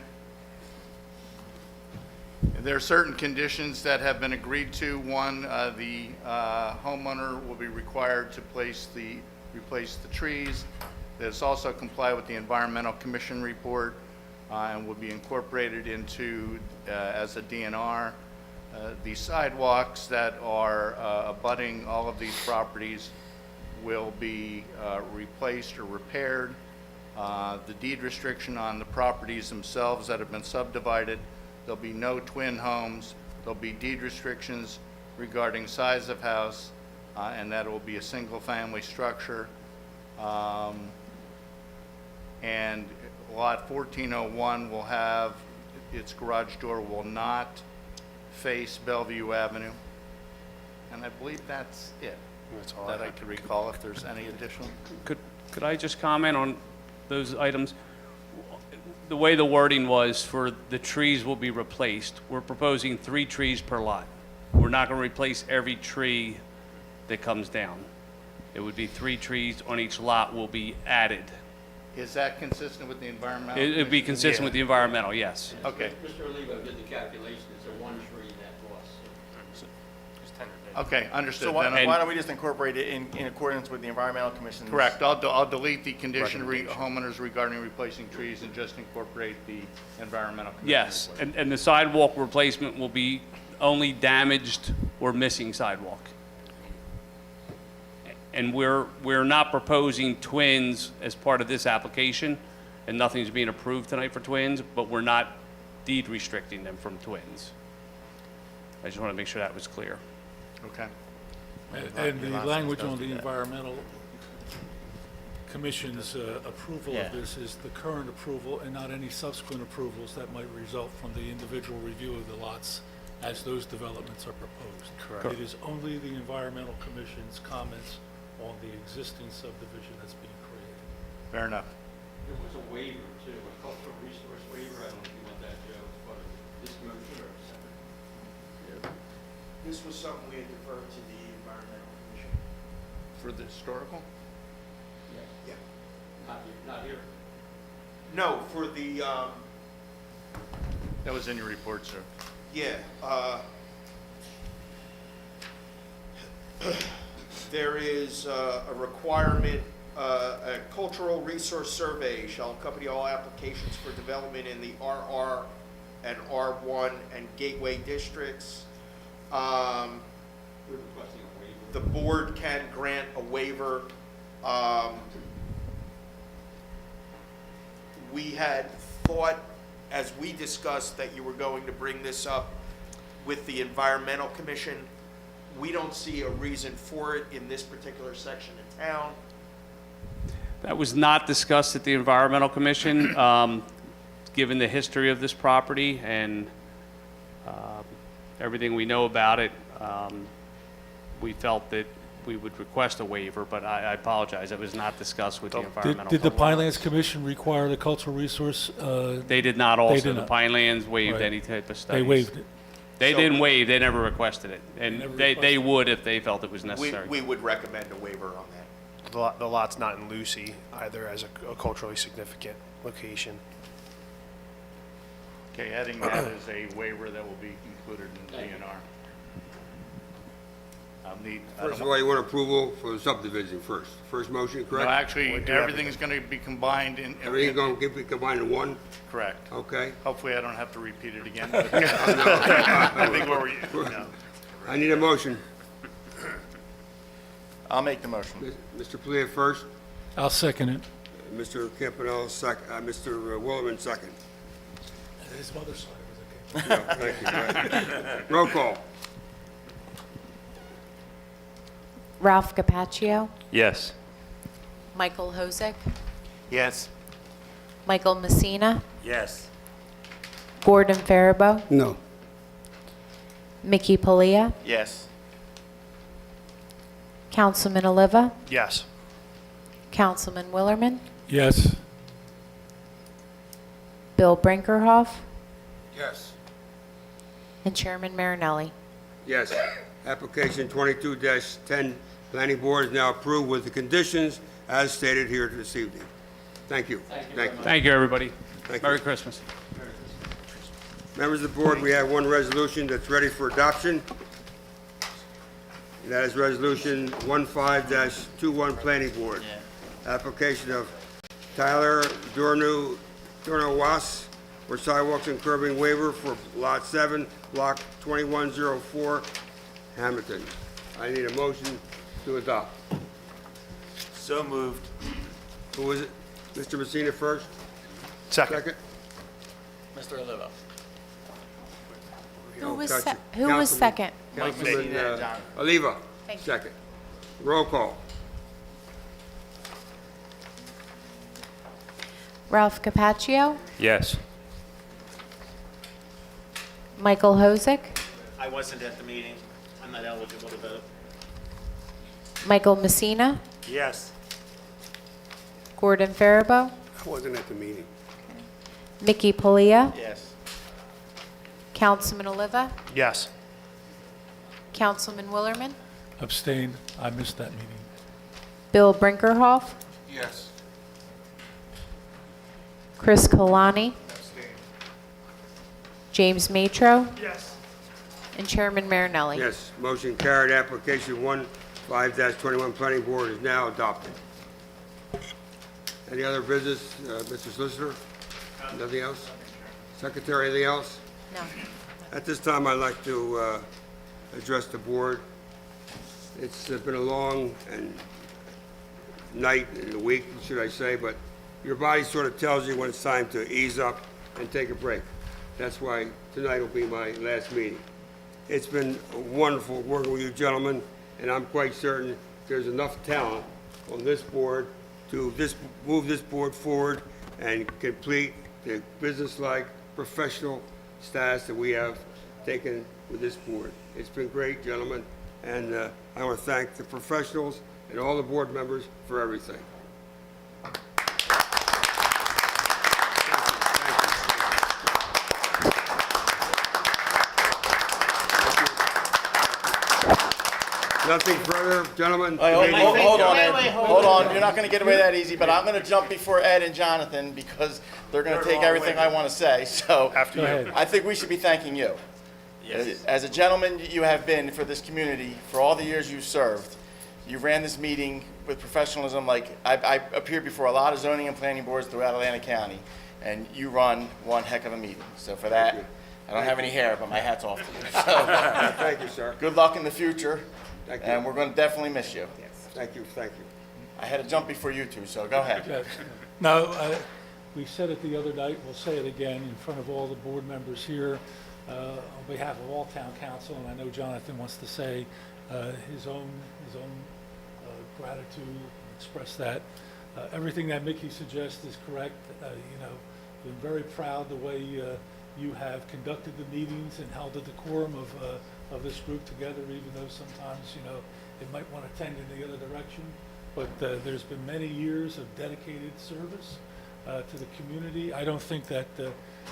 There are certain conditions that have been agreed to. One, the homeowner will be required to replace the trees. This also comply with the Environmental Commission report and will be incorporated into as a DNR. The sidewalks that are abutting all of these properties will be replaced or repaired. The deed restriction on the properties themselves that have been subdivided, there'll be no twin homes. There'll be deed restrictions regarding size of house, and that it will be a single-family structure. And lot 1401 will have, its garage door will not face Bellevue Avenue. And I believe that's it.
That's all
That I could recall, if there's any additional.
Could I just comment on those items? The way the wording was for the trees will be replaced, we're proposing 3 trees per lot. We're not going to replace every tree that comes down. It would be 3 trees on each lot will be added.
Is that consistent with the environmental?
It'd be
commission?
consistent with the environmental, yes.
Okay.
Mr. Olivo did the calculation, it's a 1 tree net loss.
Okay, understood.
So why
Then
don't we just incorporate it in accordance with the Environmental Commission's?
Correct. I'll delete the condition
Recommendation.
homeowners regarding replacing trees and just incorporate the environmental. Commission
Yes,
report.
and the sidewalk replacement will be only damaged or missing sidewalk. And we're not proposing twins as part of this application, and nothing's being approved tonight for twins, but we're not deed restricting them from twins. I just want to make sure that was clear.
Okay.
And the language on the environmental commission's approval of this is the current approval and not any subsequent approvals that might result from the individual review of the lots as those developments are proposed.
Correct.
It is only the environmental commission's comments on the existing subdivision that's being created.
Fair enough.
There was a waiver too, a cultural resource waiver, I don't know if you want that, Joe, as part of this motion or separate.
This was something we had deferred to the Environmental Commission.
For the historical?
Yeah.
Not here.
No, for the,
That was in your report, sir.
yeah, there is a requirement, a cultural resource survey shall accompany all applications for development in the RR and R1 and gateway districts.
We're requesting a waiver.
The board can grant a waiver. We had thought, as we discussed, that you were going to bring this up with the Environmental Commission. We don't see a reason for it in this particular section of town.
That was not discussed at the Environmental Commission, given the history of this property and everything we know about it. We felt that we would request a waiver, but I apologize, it was not discussed with the Environmental.
Did the Pinelands Commission require the cultural resource?
They did not also.
did
The
not.
Pinelands waived
Right.
any type of studies.
They waived it.
They
So-
didn't waive, they never requested it. And
never
they
requested
would if they felt it was
We
necessary.
would recommend a waiver on that.
The lot's not in Lucy either as a culturally significant location.
Okay, adding that as a waiver that will be included in the DNR.
First of all, you want approval for the subdivision first. First motion,
No,
correct?
actually, everything's going to be combined in.
Everything's going to be combined in one?
Correct.
Okay.
Hopefully, I don't have to repeat it again. but- I think where we, no.
I need a motion.
I'll make the motion.
Mr. Plia first,
I'll second it.
Mr. Campanella second, Mr. Willerman second.
His mother's side was okay.
Yeah, thank you. Right. Roll call.
Ralph Capaccio,
Yes.
Michael Hozick,
Yes.
Michael Messina,
Yes.
Gordon Faribault,
No.
Mickey Palia,
Yes.
Councilman Oliva,
Yes.
Councilman Willerman,
Yes.
Bill Brinkerhoff,
Yes.
and Chairman Marinelli.
Yes. Application 22-10, Planning Board is now approved with the conditions as stated here this evening. Thank you. Thank you.
Thank you, everybody.
Thank you.
Merry Christmas.
Members of the board, we have one resolution that's ready for adoption. That is Resolution 15-21, Planning Board. Application of Tyler Dornowas for sidewalks and curbing waiver for Lot 7, Block 2104, Hammonton. I need a motion to adopt.
So moved.
Who is it? Mr. Messina first?
Second.
Mr. Oliva.
Who was
Gotcha. Councilman-
second?
Councilman
Messina and John.
Oliva,
Thank you.
second. Roll call.
Ralph Capaccio,
Yes.
Michael Hozick,
I wasn't at the meeting. I'm not eligible to vote.
Michael Messina,
Yes.
Gordon Faribault,
I wasn't at the meeting.
Mickey Pollia,
Yes.
Councilman Oliva,
Yes.
Councilman Willerman,
Abstain. I missed that meeting.
Bill Brinkerhoff,
Yes.
Chris Kalani, James Matro,
Yes.
and Chairman Marinelli.
Yes, motion carried. Application 15-21, Planning Board is now adopted. Any other business, Mr. Solicitor? Nothing else? Secretary, anything else?
No.
At this time, I'd like to address the board. It's been a long and night and a week, should I say, but your body sort of tells you when it's time to ease up and take a break. That's why tonight will be my last meeting. It's been wonderful working with you gentlemen, and I'm quite certain there's enough talent on this board to move this board forward and complete the business-like, professional status that we have taken with this board. It's been great, gentlemen, and I want to thank the professionals and all the board members for everything. Nothing further, gentlemen?
Hold on, Ed.
Wait,
Hold on. You're not going to get away that easy, but I'm going to jump before Ed and Jonathan because they're going to take everything I want to say. So
After
Go
you.
ahead.
I think we should be thanking you.
Yes.
As a gentleman you have been for this community, for all the years you've served, you ran this meeting with professionalism. Like, I appeared before a lot of zoning and planning boards throughout Atlantic County, and you run one heck of a meeting. So for that, I don't have any hair, but my hat's off to you. So
Thank you, sir.
good luck in the future,
Thank
and
you.
we're going to definitely miss you.
Thank you, thank you.
I had to jump before you two, so go ahead.
Yes. No, we said it the other night, we'll say it again in front of all the board members here, on behalf of all town council, and I know Jonathan wants to say his own gratitude, express that. Everything that Mickey suggests is correct. Been very proud the way you have conducted the meetings and held the decorum of this group together, even though sometimes, it might want to tend in the other direction. But there's been many years of dedicated service to the community. I don't think that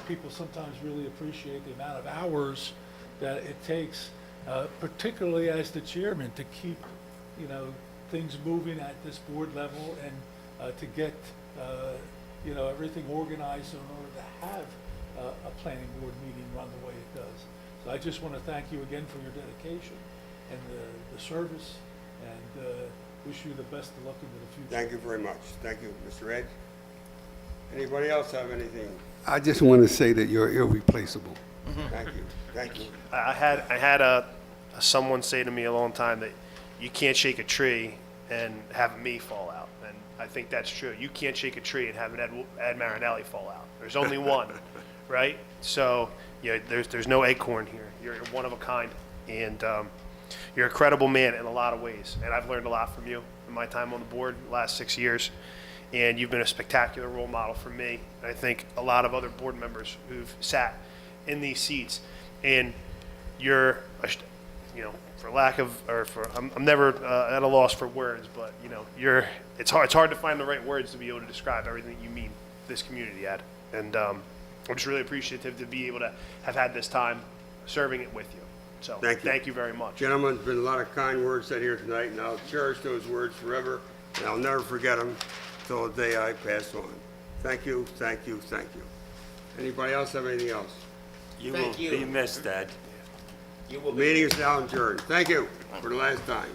people sometimes really appreciate the amount of hours that it takes, particularly as the chairman, to keep, things moving at this board level and to get, everything organized in order to have a planning board meeting run the way it does. So I just want to thank you again for your dedication and the service, and wish you the best of luck into the future.
Thank you very much. Thank you, Mr. Ed. Anybody else have anything?
I just want to say that you're irreplaceable.
Thank you, thank you.
I had someone say to me a long time that you can't shake a tree and have me fall out. And I think that's true. You can't shake a tree and have an Ed Marinelli fall out. There's only one, right? So, there's no acorn here. You're one of a kind. And you're a credible man in a lot of ways. And I've learned a lot from you in my time on the board the last 6 years. And you've been a spectacular role model for me. And I think a lot of other board members who've sat in these seats. And you're for lack of, or for, I'm never at a loss for words, but, it's hard to find the right words to be able to describe everything that you mean this community at. And I'm just really appreciative to be able to have had this time serving it with you. So,
Thank you.
very much.
Gentlemen, there's been a lot of kind words said here tonight, and I'll cherish those words forever, and I'll never forget them till the day I pass on. Thank you, thank you, thank you. Anybody else have anything else?
You will
Thank you.
be missed, Dad.
You will be.
Meeting is now adjourned. Thank you for the last time.